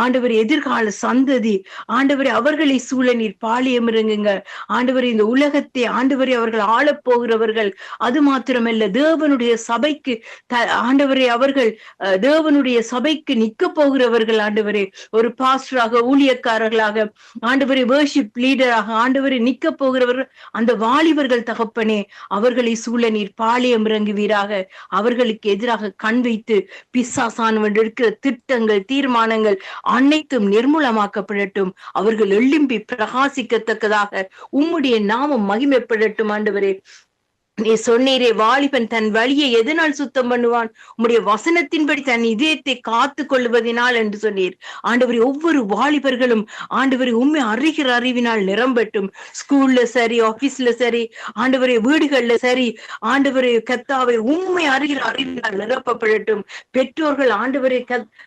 ஆண்டவரே எதிர்கால சந்ததி. ஆண்டவரே, அவர்களை சூழ நீர் பாளையம் இறங்குங்க ஆண்டவரே. இந்த உலகத்தை ஆண்டவரே அவர்கள் ஆளப்போகிறவர்கள். அது மாத்திரமல்ல, தேவனுடைய சபைக்கு ஆண்டவரே அவர்கள் தேவனுடைய சபைக்கு நிக்க போகிறவர்கள் ஆண்டவரே. ஒரு பாஸ்டராக, ஊழியக்காரர்களாக, ஆண்டவரே வர்ஷிப் லீடராக ஆண்டவரை நிக்க போகிறவர்கள் அந்த வாலிபர்கள் தகப்பனே. அவர்களை சூழ நீர் பாளையம் இறங்குவீராக. அவர்களுக்கு எதிராக கண் வைத்து பிசாசானவன் இருக்கிற திட்டங்கள் தீர்மானங்கள் அனைத்தும் நிர்மூலமாக்கப்படட்டும். அவர்கள் எழும்பி பிரகாசிக்கத்தக்கதாக உம்முடைய நாமம் மகிமைப்படட்டும் ஆண்டவரே. நீ சொன்னீரே, வாலிபன் தன் வழியை எதனால் சுத்தம் பண்ணுவான்? உம்முடைய வசனத்தின்படி தன் இதயத்தை காத்து கொள்வதனால் என்று சொன்னீர் ஆண்டவரே. ஒவ்வொரு வாலிபர்களும் ஆண்டவரை உண்மை அறிகிற அறிவினால் நிரம்பட்டும். ஸ்கூல்ல சரி, ஆபீஸ்ல சரி, ஆண்டவரே வீடுகள்ல சரி, ஆண்டவரே கர்த்தாவை உண்மை அறிகிற அறிவினால் நிரப்பப்படட்டும். பெற்றோர்கள் ஆண்டவரை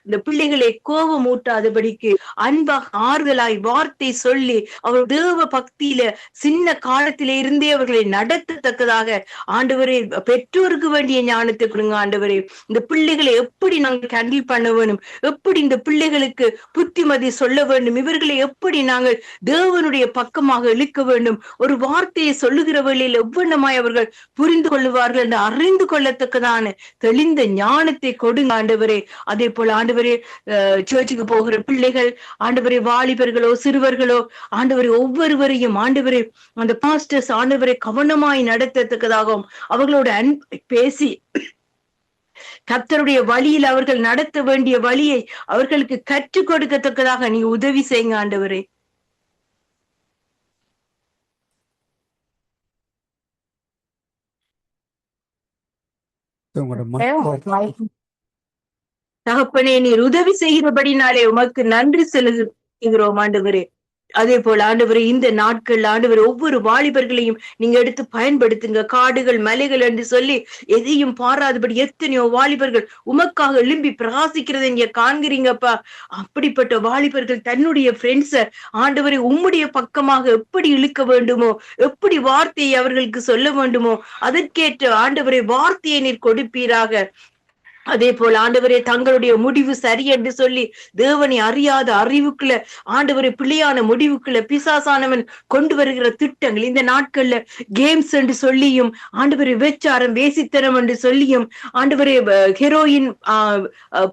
இந்த பிள்ளைகளை கோபம் ஊட்டாதபடிக்கு அன்பாக ஆறுதலாய் வார்த்தை சொல்லி அவர் தேவ பக்தியில சின்ன காலத்திலே இருந்தே அவர்களை நடத்தத்தக்கதாக ஆண்டவரே பெற்றோருக்கு வேண்டிய ஞானத்தை கொடுங்க ஆண்டவரே. இந்த பிள்ளைகளை எப்படி நாங்கள் ஹேண்டில் பண்ண வேண்டும், எப்படி இந்த பிள்ளைகளுக்கு புத்திமதி சொல்ல வேண்டும், இவர்களை எப்படி நாங்கள் தேவனுடைய பக்கமாக இழுக்க வேண்டும், ஒரு வார்த்தையை சொல்லுகிற வேளையில் எவ்வளமாய் அவர்கள் புரிந்து கொள்ளுவார்கள் என்று அறிந்து கொள்ளத்தக்கதான தெளிந்த ஞானத்தை கொடுங்க ஆண்டவரே. அதே போல ஆண்டவரே, சர்ச்சுக்கு போகிற பிள்ளைகள் ஆண்டவரே, வாலிபர்களோ சிறுவர்களோ ஆண்டவரே, ஒவ்வொருவரையும் ஆண்டவரே அந்த பாஸ்டர்ஸ் ஆண்டவரை கவனமாய் நடத்தத்தக்க அவர்களோட பேசி கர்த்தருடைய வழியில் அவர்கள் நடத்த வேண்டிய வழியை அவர்களுக்கு கற்றுக் கொடுக்கத்தக்கதாக நீ உதவி செய்யுங்க ஆண்டவரே. தகப்பனே, நீர் உதவி செய்கிறபடினாலே உமக்கு நன்றி செலுத்துகிறோம் ஆண்டவரே. அதே போல ஆண்டவரே, இந்த நாட்கள் ஆண்டவரே ஒவ்வொரு வாலிபர்களையும் நீங்க எடுத்து பயன்படுத்துங்க. காடுகள் மலைகள் என்று சொல்லி எதையும் பாராதபடி எத்தனையோ வாலிபர்கள் உமக்காக எழும்பி பிரகாசிக்கிறதை நீங்க காண்கிறீங்கப்பா. அப்படிப்பட்ட வாலிபர்கள் தன்னுடைய ஃப்ரெண்ட்ஸ ஆண்டவரை உம்முடைய பக்கமாக எப்படி இழுக்க வேண்டுமோ, எப்படி வார்த்தையை அவர்களுக்கு சொல்ல வேண்டுமோ அதற்கேற்ற ஆண்டவரை வார்த்தையை நீர் கொடுப்பீராக. அதே போல ஆண்டவரே, தங்களுடைய முடிவு சரி என்று சொல்லி தேவனை அறியாத அறிவுக்குள்ள ஆண்டவரை பிள்ளையான முடிவுக்குள்ள பிசாசானவன் கொண்டு வருகிற திட்டங்கள் இந்த நாட்கள்ல கேம்ஸ் என்று சொல்லியும் ஆண்டவரை வேச்சாரம் வேசித்தனம் என்று சொல்லியும் ஆண்டவரே ஹெரோயின்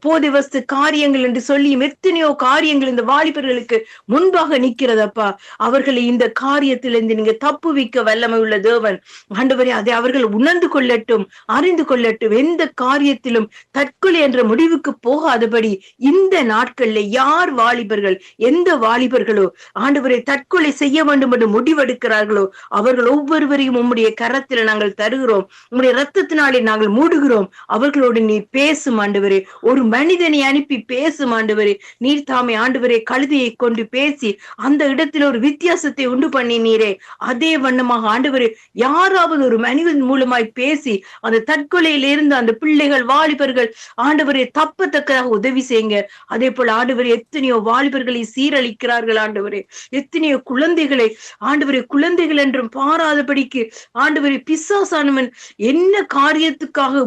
போதை வஸ்து காரியங்கள் என்று சொல்லியும் எத்தனையோ காரியங்கள் இந்த வாலிபர்களுக்கு முன்பாக நிற்கிறதப்பா. அவர்களை இந்த காரியத்திலிருந்து நீங்க தப்புவிக்க வல்லமை உள்ள தேவன் ஆண்டவரே. அதை அவர்கள் உணர்ந்து கொள்ளட்டும், அறிந்து கொள்ளட்டும். எந்த காரியத்திலும் தற்கொலை என்ற முடிவுக்கு போகாதபடி இந்த நாட்கள்ல யார் வாலிபர்கள், எந்த வாலிபர்களோ ஆண்டவரை தற்கொலை செய்ய வேண்டும் என்று முடிவெடுக்கிறார்களோ அவர்கள் ஒவ்வொருவரையும் உம்முடைய கரத்தில் நாங்கள் தருகிறோம். உம்முடைய ரத்தத்தினாலே நாங்கள் மூடுகிறோம். அவர்களோடு நீர் பேசும் ஆண்டவரே. ஒரு மனிதனை அனுப்பி பேசும் ஆண்டவரே. நீர் தாமே ஆண்டவரே கழுதையை கொண்டு பேசி அந்த இடத்துல ஒரு வித்தியாசத்தை உண்டு பண்ணினீரே. அதே வண்ணமாக ஆண்டவரே, யாராவது ஒரு மனிதன் மூலமாய் பேசி அந்த தற்கொலையிலிருந்து அந்த பிள்ளைகள் வாலிபர்கள் வாலிபர்கள் ஆண்டவரே தப்பத்தக்கதாக உதவி செய்யுங்க. அதே போல ஆண்டவரே எத்தனையோ வாலிபர்களை சீரழிக்கிறார்கள் ஆண்டவரே. எத்தனையோ குழந்தைகளை ஆண்டவரே குழந்தைகள் என்றும் பாராதபடிக்கு ஆண்டவரே பிசாசானவன் என்ன காரியத்துக்காக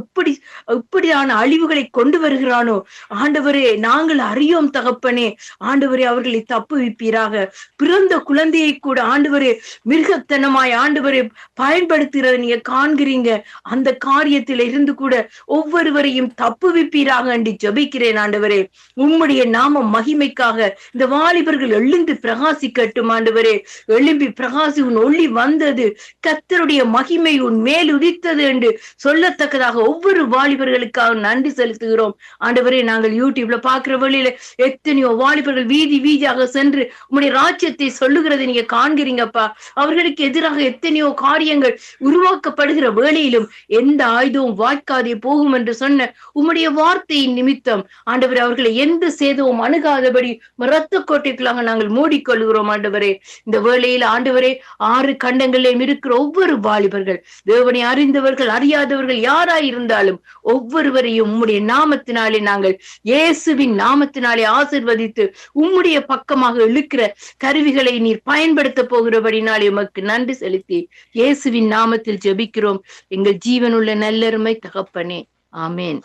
இப்படியான அழிவுகளை கொண்டு வருகிறானோ ஆண்டவரே நாங்கள் அறியோம் தகப்பனே. ஆண்டவரே அவர்களை தப்புவிப்பீராக. பிறந்த குழந்தையை கூட ஆண்டவரே மிருகத்தனமாய் ஆண்டவரே பயன்படுத்துகிறத நீங்க காண்கிறீங்க. அந்த காரியத்தில இருந்து கூட ஒவ்வொருவரையும் தப்புவிப்பீராக என்று ஜெபிக்கிறேன் ஆண்டவரே. உம்முடைய நாம மகிமைக்காக இந்த வாலிபர்கள் எழுந்து பிரகாசிக்கட்டும் ஆண்டவரே. எழும்பி பிரகாசி, உன் ஒளி வந்தது, கர்த்தருடைய மகிமை உன் மேல் உதித்தது என்று சொல்லத்தக்கதாக ஒவ்வொரு வாலிபர்களுக்காக நன்றி செலுத்துகிறோம் ஆண்டவரே. நாங்கள் யூடியூப்ல பாக்குற வழியில எத்தனையோ வாலிபர்கள் வீதி வீதியாக சென்று உம்முடைய ராஜ்யத்தை சொல்லுகிறதை நீங்க காண்கிறீங்கப்பா. அவர்களுக்கு எதிராக எத்தனையோ காரியங்கள் உருவாக்கப்படுகிற வேளையிலும் எந்த ஆயுதமும் வாய்க்காதே போகும் என்று சொன்ன உம்முடைய வார்த்தையின் நிமித்தம் ஆண்டவரே அவர்களை எந்த சேதமும் அணுகாதபடி இரத்த கோட்டைக்குள்ளாக நாங்கள் மூடிக்கொள்கிறோம் ஆண்டவரே. இந்த வேளையில் ஆண்டவரே 6 கண்டங்களிலும் இருக்கிற ஒவ்வொரு வாலிபர்கள், தேவனை அறிந்தவர்கள் அறியாதவர்கள் யாராய் இருந்தாலும் ஒவ்வொருவரையும் உம்முடைய நாமத்தினாலே நாங்கள் இயேசுவின் நாமத்தினாலே ஆசீர்வதித்து உம்முடைய பக்கமாக இழுக்கிற கருவிகளை நீர் பயன்படுத்த போகிறபடினாலே உமக்கு நன்றி செலுத்தி இயேசுவின் நாமத்தில் ஜெபிக்கிறோம் எங்கள் ஜீவனுள்ள நல்லருமை தகப்பனே. ஆமேன்.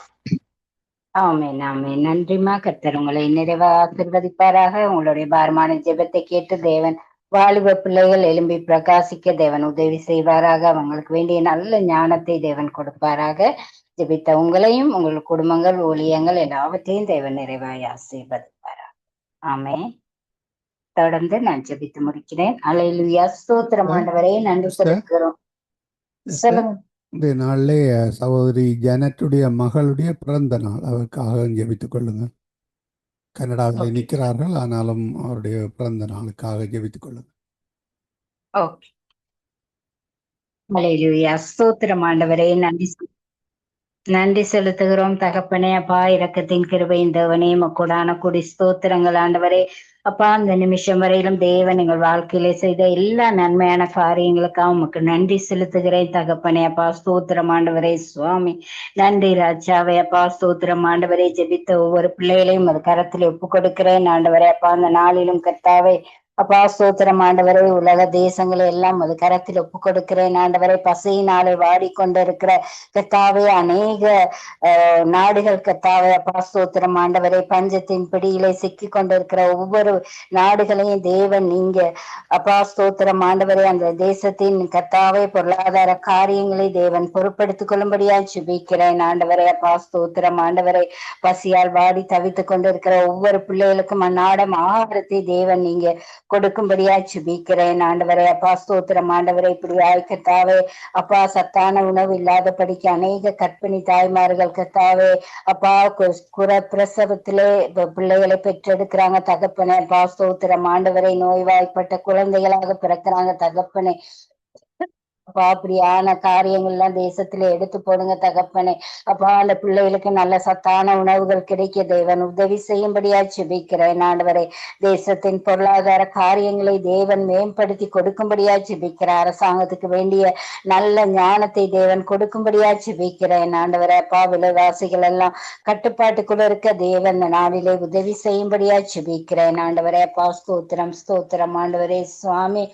ஆமென் ஆமென். நன்றிமா. கர்த்தர் உங்களை நிறைவா ஆசீர்வதிப்பாராக. உங்களுடைய பாரமான ஜெபத்தை கேட்டு தேவன் வாலிப பிள்ளைகள் எழும்பி பிரகாசிக்க தேவன் உதவி செய்வாராக. அவங்களுக்கு வேண்டிய நல்ல ஞானத்தை தேவன் கொடுப்பாராக. ஜெபித்த உங்களையும் உங்கள் குடும்பங்கள் ஊழியங்கள் எல்லாவற்றையும் தேவன் நிறைவாய் ஆசீர்வதிப்பாராக. ஆமென். தொடர்ந்து நான் ஜெபித்து முடிக்கிறேன். அல்லேலூயா. ஸ்தோத்திரம் ஆண்டவரே, நன்றி செலுத்துகிறோம். சொல்லுங்க. இந்த நாளிலே சகோதரி ஜனத்துடைய மகளுடைய பிறந்த நாள், அவருக்காக ஜெபித்துக் கொள்ளுங்கள். கனடாவில் நிற்கிறார்கள், ஆனாலும் அவருடைய பிறந்த நாளுக்காக ஜெபித்துக் கொள்ளுங்கள். ஓகே. அல்லேலூயா. ஸ்தோத்திரம் ஆண்டவரே, நன்றி செலுத்துகிறோம் தகப்பனே. அப்பா, இரக்கத்தின் கிருபையின் தேவனே, மக்கூடான கூடி ஸ்தோத்திரங்கள் ஆண்டவரே. அப்பா, அந்த நிமிஷம் வரையிலும் தேவன் எங்கள் வாழ்க்கையிலே செய்த எல்லா நன்மையான காரியங்களுக்காக உமக்கு நன்றி செலுத்துகிறேன் தகப்பனே. அப்பா, ஸ்தோத்திரம் ஆண்டவரே. சுவாமி நன்றி ராஜாவே. அப்பா, ஸ்தோத்திரம் ஆண்டவரே. ஜெபித்த ஒவ்வொரு பிள்ளைகளையும் அது கரத்தில் ஒப்பு கொடுக்கிறேன் ஆண்டவரே. அப்பா, அந்த நாளிலும் கர்த்தாவே அப்பா, ஸ்தோத்திரம் ஆண்டவரே. உலக தேசங்களை எல்லாம் அது கரத்தில் ஒப்பு கொடுக்கிறேன் ஆண்டவரே. பசியினாலே வாடிக்கொண்டிருக்கிற கர்த்தாவே அநேக நாடுகள் கர்த்தாவே. அப்பா, ஸ்தோத்திரம் ஆண்டவரே. பஞ்சத்தின் பிடியிலே சிக்கி கொண்டிருக்கிற ஒவ்வொரு நாடுகளையும் தேவன் நீங்க அப்பா, ஸ்தோத்திரம் ஆண்டவரே, அந்த தேசத்தின் கர்த்தாவே பொருளாதார காரியங்களை தேவன் பொறுப்படுத்திக் கொள்ளும்படியா ஜெபிக்கிறேன் ஆண்டவரே. அப்பா, ஸ்தோத்திரம் ஆண்டவரே. பசியால் வாடி தவித்துக் கொண்டிருக்கிற ஒவ்வொரு பிள்ளைகளுக்கும் அந்நாடம் ஆகாரத்தை தேவன் நீங்க கொடுக்கும்படியா ஜெபிக்கிறேன் ஆண்டவரே. அப்பா, ஸ்தோத்திரம் ஆண்டவரே. இப்படி கர்த்தாவே அப்பா, சத்தான உணவு இல்லாதபடிக்கு அநேக கர்ப்பிணி தாய்மார்கள் கர்த்தாவே அப்பா பிரசவத்திலே பிள்ளைகளை பெற்றெடுக்கிறாங்க தகப்பனே. அப்பா, ஸ்தோத்திரம் ஆண்டவரை. நோய்வாய்ப்பட்ட குழந்தைகளாக பிறக்கிறாங்க தகப்பனே. அப்பா, அப்படியான காரியங்கள் எல்லாம் தேசத்துல எடுத்து போடுங்க தகப்பனே. அப்பா, அந்த பிள்ளைகளுக்கு நல்ல சத்தான உணவுகள் கிடைக்க தேவன் உதவி செய்யும்படியா ஜெபிக்கிறேன் ஆண்டவரே. தேசத்தின் பொருளாதார காரியங்களை தேவன் மேம்படுத்தி கொடுக்கும்படியா ஜெபிக்கிறேன். அரசாங்கத்துக்கு வேண்டிய நல்ல ஞானத்தை தேவன் கொடுக்கும்படியா ஜெபிக்கிறேன் ஆண்டவரே. அப்பா, விலைவாசிகள் எல்லாம் கட்டுப்பாட்டுக்குள்ள இருக்க தேவன் நாளிலே உதவி செய்யும்படியா ஜெபிக்கிறேன் ஆண்டவரே. அப்பா, ஸ்தோத்திரம் ஸ்தோத்திரம் ஆண்டவரே. சுவாமி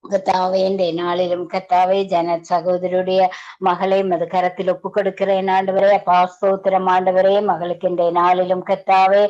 கர்த்தாவே, இந்த நாளிலும் கர்த்தாவே ஜன சகோதரருடைய மகளை மது கரத்தில் ஒப்பு கொடுக்கிறேன் ஆண்டவரே. அப்பா, ஸ்தோத்திரம் ஆண்டவரே. மகளுக்கு இந்த நாளிலும் கர்த்தாவே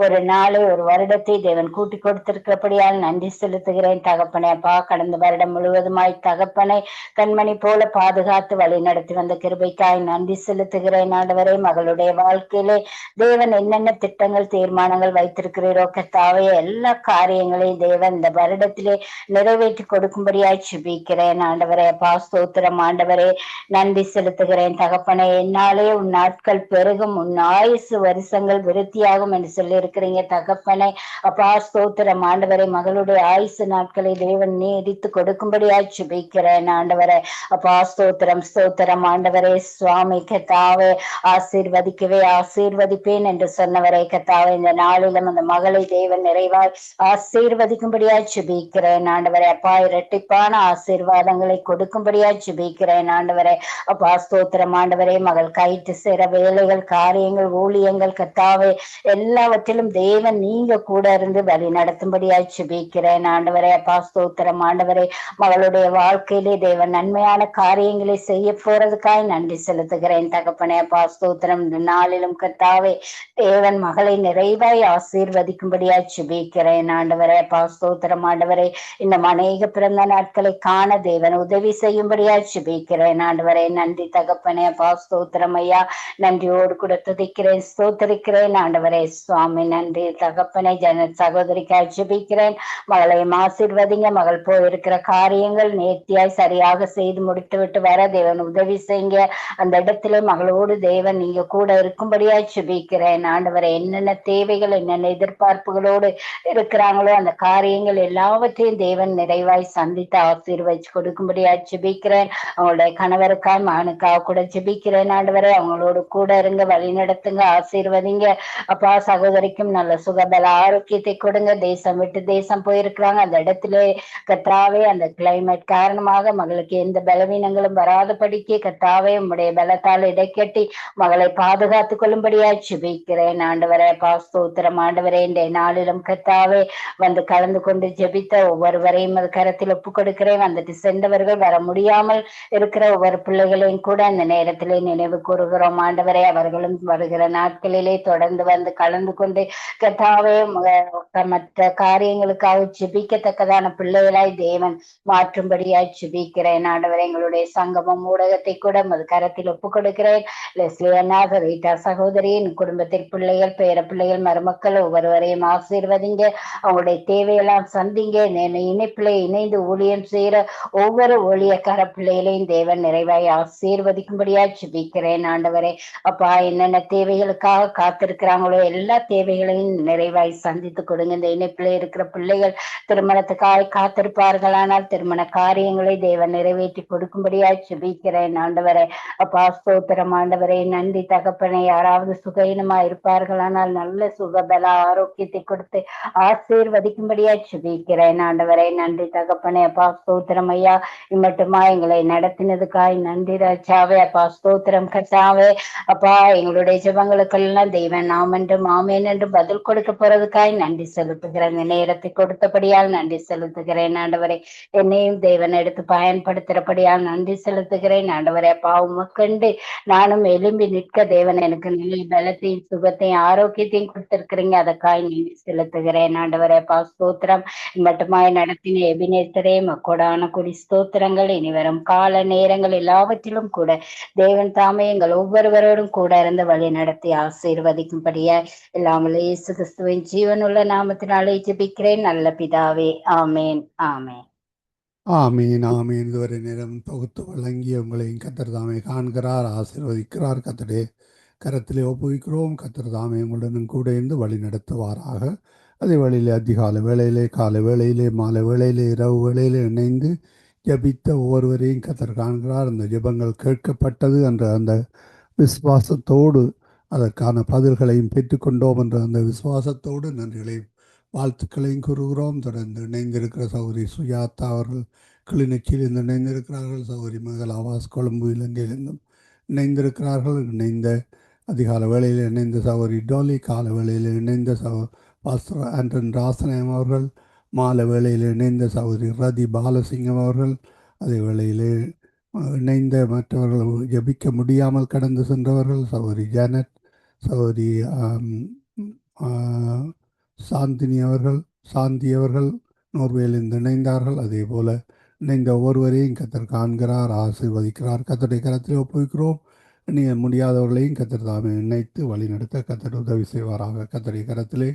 ஒரு நாளை ஒரு வருடத்தை தேவன் கூட்டி கொடுத்திருக்கிறபடியால் நன்றி செலுத்துகிறேன் தகப்பனே. அப்பா, கடந்த வருடம் முழுவதுமாய் தகப்பனை கண்மணி போல பாதுகாத்து வழி நடத்தி வந்த கிருபைக்காய் நன்றி செலுத்துகிறேன் ஆண்டவரே. மகளுடைய வாழ்க்கையிலே தேவன் என்னென்ன திட்டங்கள் தீர்மானங்கள் வைத்திருக்கிறீரோ கர்த்தாவே, எல்லா காரியங்களையும் தேவன் இந்த வருடத்திலே நிறைவேற்றி கொடுக்கும் ஜெபிக்கிறேன் ஆண்டவரே. அப்பா, ஸ்தோத்திரம் ஆண்டவரே. நன்றி செலுத்துகிறேன் தகப்பனே. என்னாலே உன் நாட்கள் பெருகும், உன் ஆயுசு வருஷங்கள் விருத்தியாகும் என்று சொல்லி இருக்கிறீங்க தகப்பனே. அப்பா, ஸ்தோத்திரம் ஆண்டவரே. மகளுடைய ஆயுசு நாட்களை தேவன் நீடித்து கொடுக்கும்படியா ஜெபிக்கிறேன் ஆண்டவரே. அப்பா, ஸ்தோத்திரம் ஸ்தோத்திரம் ஆண்டவரே. சுவாமி கர்த்தாவே, ஆசீர்வதிக்கவே ஆசீர்வதிப்பேன் என்று சொன்னவரே கர்த்தாவே, இந்த நாளிலும் அந்த மகளை தேவன் நிறைவாய் ஆசீர்வதிக்கும்படியா ஜெபிக்கிறேன் ஆண்டவரே. அப்பா, இரட்டை இரட்டிப்பான ஆசீர்வாதங்களை கொடுக்கும்படியா ஜெபிக்கிறேன் ஆண்டவரே. அப்பா ஸ்தோத்திரம் ஆண்டவரே. மகள் கைட்டு சேர வேலைகள், காரியங்கள், ஊழியங்கள் கத்தாவே எல்லாவற்றிலும் தேவன் நீங்க கூட இருந்து வழி நடத்தும்படியா ஜெபிக்கிறேன் ஆண்டவரே. அப்பா ஸ்தோத்திரம் ஆண்டவரே. மகளுடைய வாழ்க்கையிலே தேவன் நன்மையான காரியங்களை செய்ய போறதுக்காய் நன்றி செலுத்துகிறேன் தகப்பனே. அப்பா ஸ்தோத்திரம். இந்த நாளிலும் கத்தாவே தேவன் மகளை நிறைவாய் ஆசீர்வதிக்கும்படியா ஜெபிக்கிறேன் ஆண்டவரே. அப்பா ஸ்தோத்திரம் ஆண்டவரே. இன்னும் அநேக பிறந்த நாட்களை காண தேவன் உதவி செய்யும்படியா ஜெபிக்கிறேன் ஆண்டவரே. நன்றி தகப்பனே. அப்பா ஸ்தோத்திரம் ஐயா. நன்றியோடு கூட துதிக்கிறேன், ஸ்தோத்திரிக்கிறேன் ஆண்டவரே. சுவாமி நன்றி தகப்பனே. சகோதரிக்காய் ஜெபிக்கிறேன். மகளையும் ஆசீர்வதிங்க. மகள் போயிருக்கிற காரியங்கள் நேர்த்தியாய் சரியாக செய்து முடித்து விட்டு வர தேவன் உதவி செய்யுங்க. அந்த இடத்துல மகளோடு தேவன் நீங்க கூட இருக்கும்படியா ஜெபிக்கிறேன் ஆண்டவரை. என்னென்ன தேவைகள், என்னென்ன எதிர்பார்ப்புகளோடு இருக்கிறாங்களோ அந்த காரியங்கள் எல்லாவற்றையும் தேவன் நிறைவாய் சந்தித்து ஆசீர்வதிச்சு கொடுக்கும்படியா ஜெபிக்கிறேன். அவங்களுடைய கணவருக்காய் மகனுக்காக கூட ஜெபிக்கிறேன் ஆண்டவரை. அவங்களோடு கூட இருங்க, வழி நடத்துங்க, ஆசீர்வதிங்க. அப்பா சகோதரிக்கும் நல்ல சுகபல ஆரோக்கியத்தை கொடுங்க. தேசம் விட்டு தேசம் போயிருக்கிறாங்க, அந்த இடத்துல கத்தாவே அந்த கிளைமேட் காரணமாக மகளுக்கு எந்த பலவீனங்களும் வராதபடிக்கு கத்தாவே உம்முடைய பலத்தால் இடைக்கட்டி மகளை பாதுகாத்து கொள்ளும்படியா ஜெபிக்கிறேன் ஆண்டவரே. ஸ்தோத்திரம் ஆண்டவரே. இந்த நாளிலும் கத்தாவே வந்து கலந்து கொண்டு ஜெபித்த ஒவ்வொருவரையும் அது கரத்தில் ஒப்பு கொடுக்கிறேன். வந்துட்டு சென்றவர்கள் வர முடியாமல் இருக்கிற ஒவ்வொரு பிள்ளைகளையும் கூட இந்த நேரத்திலே நினைவு கூறுகிறோம் ஆண்டவரே. அவர்களும் வருகிற நாட்களிலே தொடர்ந்து வந்து கலந்து கொண்டு கத்தாவே மற்ற காரியங்களுக்காக ஜெபிக்கத்தக்கதான பிள்ளைகளாய் தேவன் மாற்றும்படியாய் ஜெபிக்கிறேன் ஆண்டவரே. எங்களுடைய சங்கமம் ஊடகத்தை கூட அது கரத்தில் ஒப்பு கொடுக்கிறேன். லெஸ்லியனா ரீட்டா சகோதரியின் குடும்பத்தில் பிள்ளைகள், பேர பிள்ளைகள், மருமக்கள் ஒவ்வொருவரையும் ஆசீர்வதிங்க. அவங்களுடைய தேவையெல்லாம் சந்திங்க. இணைப்பிலே இணைந்து ஊழியம் செய்யற ஒவ்வொரு ஊழியக்கார பிள்ளைகளையும் தேவன் நிறைவாய் ஆசீர்வதிக்கும்படியா ஜெபிக்கிறேன் ஆண்டவரே. அப்பா என்னென்ன தேவைகளுக்காக காத்திருக்கிறாங்களோ எல்லா தேவைகளையும் நிறைவாய் சந்தித்து கொடுங்க. இந்த இணைப்பிலே இருக்கிற பிள்ளைகள் திருமணத்துக்காக காத்திருப்பார்களானால் திருமண காரியங்களை தேவன் நிறைவேற்றி கொடுக்கும்படியா ஜெபிக்கிறேன் ஆண்டவரே. அப்பா ஸ்தோத்திரம் ஆண்டவரே. நன்றி தகப்பனே. யாராவது சுகீனமா இருப்பார்களானால் நல்ல சுகபல ஆரோக்கியத்தை கொடுத்து ஆசீர்வதிக்கும்படியா ஜெபிக்கிறேன் ஆண்டவரே. நன்றி தகப்பனே. அப்பா ஸ்தோத்திரம் ஐயா. இம்மட்டுமா எங்களை நடத்தினதுக்காய் நன்றி ராஜாவே. அப்பா ஸ்தோத்திரம் கட்டாவே. அப்பா எங்களுடைய ஜெபங்களுக்கெல்லாம் தெய்வன் நாம் என்றும் ஆமேன் என்று பதில் கொடுக்க போறதுக்காய் நன்றி செலுத்துகிறேன். இந்த நேரத்தை கொடுத்தபடியால் நன்றி செலுத்துகிறேன் ஆண்டவரே. என்னையும் தேவன் எடுத்து பயன்படுத்துறபடியால் நன்றி செலுத்துகிறேன் ஆண்டவரே. அப்பா உமக்கண்டு நானும் எலும்பி நிற்க தேவன் எனக்கு நல்ல பலத்தையும் சுகத்தையும் ஆரோக்கியத்தையும் கொடுத்திருக்கிறீங்க. அதற்காய் நன்றி செலுத்துகிறேன் ஆண்டவரே. அப்பா ஸ்தோத்திரம். மட்டுமாய் நடத்தின எபினேசரே மக்கோடான கொடி ஸ்தோத்திரங்கள். இனி வரும் கால நேரங்கள் எல்லாவற்றிலும் கூட தேவன் தாமே எங்கள் ஒவ்வொருவரோடும் கூட இருந்து வழி நடத்தி ஆசீர்வதிக்கும்படியா இல்லாமல் இயேசு கிறிஸ்துவின் ஜீவனுள்ள நாமத்தினாலே ஜெபிக்கிறேன் நல்ல பிதாவே. ஆமேன் ஆமேன் ஆமீன் ஆமீன். இதுவரை நேரம் தொகுத்து வழங்கிய உங்களையும் கத்தர் தாமே காண்கிறார், ஆசீர்வதிக்கிறார். கத்தரே கரத்திலே ஒப்புவிக்கிறோம். கத்தர் தாமே உங்களுடன் கூட இருந்து வழி நடத்துவாராக. அதே வழியிலே அதிகாலை வேளையிலே, காலை வேளையிலே, மாலை வேளையிலே, இரவு வேளையிலே இணைந்து ஜபித்த ஒவ்வொருவரையும் கத்தர் காண்கிறார். அந்த ஜெபங்கள் கேட்கப்பட்டது என்ற அந்த விசுவாசத்தோடு அதற்கான பதில்களையும் பெற்றுக்கொண்டோம் என்ற அந்த விசுவாசத்தோடு நன்றிகளையும் வாழ்த்துக்களையும் கூறுகிறோம். தொடர்ந்து இணைந்திருக்கிற சௌரி சுஜாதா அவர்கள் கிளிநொச்சியிலிருந்து இணைந்திருக்கிறார்கள். சௌரி மகள் ஆவாஸ் கொழும்பு இலங்கையிலிருந்தும் இணைந்திருக்கிறார்கள். இணைந்த அதிகால வேளையில் இணைந்த சௌரி டோலி, கால வேளையில் இணைந்த பாஸ்டர் ஆண்டன் ராசனம் அவர்கள், மாலை வேளையில் இணைந்த சௌரி ரதி பாலசிங்கம் அவர்கள், அதே வேளையிலே இணைந்த மற்றவர்கள் ஜபிக்க முடியாமல் கடந்து சென்றவர்கள் சௌரி ஜானட், சௌரி சாந்தி அவர்கள் நோர்வேலிருந்து இணைந்தார்கள். அதே போல இணைந்த ஒவ்வொருவரையும் கத்தர் காண்கிறார், ஆசீர்வதிக்கிறார். கத்தருடைய கரத்தில் ஒப்புவிக்கிறோம். இணைய முடியாதவர்களையும் கத்தர் தாமே இணைத்து வழிநடத்த கத்தர் உதவி செய்வாராக. கத்தருடைய கரத்திலே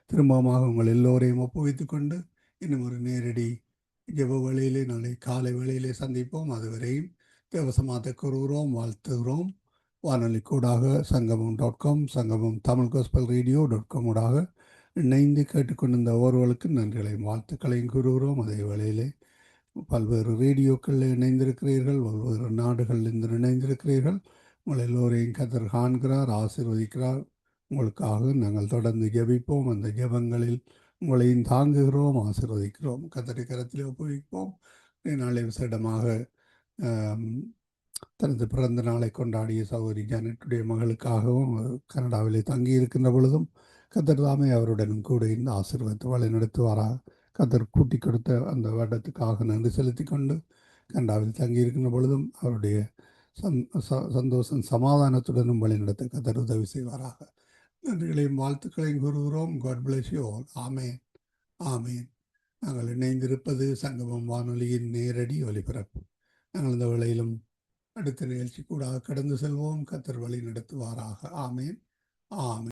திரும்பமாக உங்கள் எல்லோரையும் ஒப்புவித்து கொண்டு இன்னும் ஒரு நேரடி ஜெப வேளையிலே நாளை காலை வேளையிலே சந்திப்போம். அதுவரையும் தேவசமாத்தை கூறுகிறோம், வாழ்த்துகிறோம். வானொலி கூடாக சங்கமம்.com, சங்கமம் தமிழ் கோஸ்பல் ரேடியோ.com ஊடாக இணைந்து கேட்டுக்கொண்டிருந்த ஒவ்வொருவர்களுக்கு நன்றிகளையும் வாழ்த்துக்களையும் கூறுகிறோம். அதே வேளையிலே பல்வேறு ரேடியோக்களில் இணைந்திருக்கிறீர்கள், பல்வேறு நாடுகளிலிருந்து இணைந்திருக்கிறீர்கள். உங்கள் எல்லோரையும் கத்தர் காண்கிறார், ஆசீர்வதிக்கிறார். உங்களுக்காக நாங்கள் தொடர்ந்து ஜெபிப்போம். அந்த ஜெபங்களில் உங்களையும் தாங்குகிறோம், ஆசீர்வதிக்கிறோம். கத்தரை கரத்தில் ஒப்புவிப்போம். நாளை விசேடமாக தனது பிறந்த நாளை கொண்டாடிய சகோதரி ஜானட்டுடைய மகளுக்காகவும் கனடாவிலே தங்கியிருக்கின்ற பொழுதும் கத்தர் தாமே அவருடனும் கூட இந்த ஆசீர்வாதத்தை வழி நடத்துவாராக. கத்தர் கூட்டி கொடுத்த அந்த வருடத்துக்காக நன்றி செலுத்தி கொண்டு கனடாவில் தங்கியிருக்கின்ற பொழுதும் அவருடைய சந்தோஷம் சமாதானத்துடனும் வழி நடத்த கத்தர் உதவி செய்வாராக. நன்றிகளையும் வாழ்த்துக்களையும் கூறுகிறோம். God bless you all. ஆமேன், ஆமேன். நாங்கள் இணைந்திருப்பது சங்கமம் வானொலியின் நேரடி ஒலிபரப்பு. நாங்கள் இந்த வேளையிலும் அடுத்த நிகழ்ச்சி கூட கடந்து செல்வோம். கத்தர் வழி நடத்துவாராக. ஆமேன், ஆமேன்.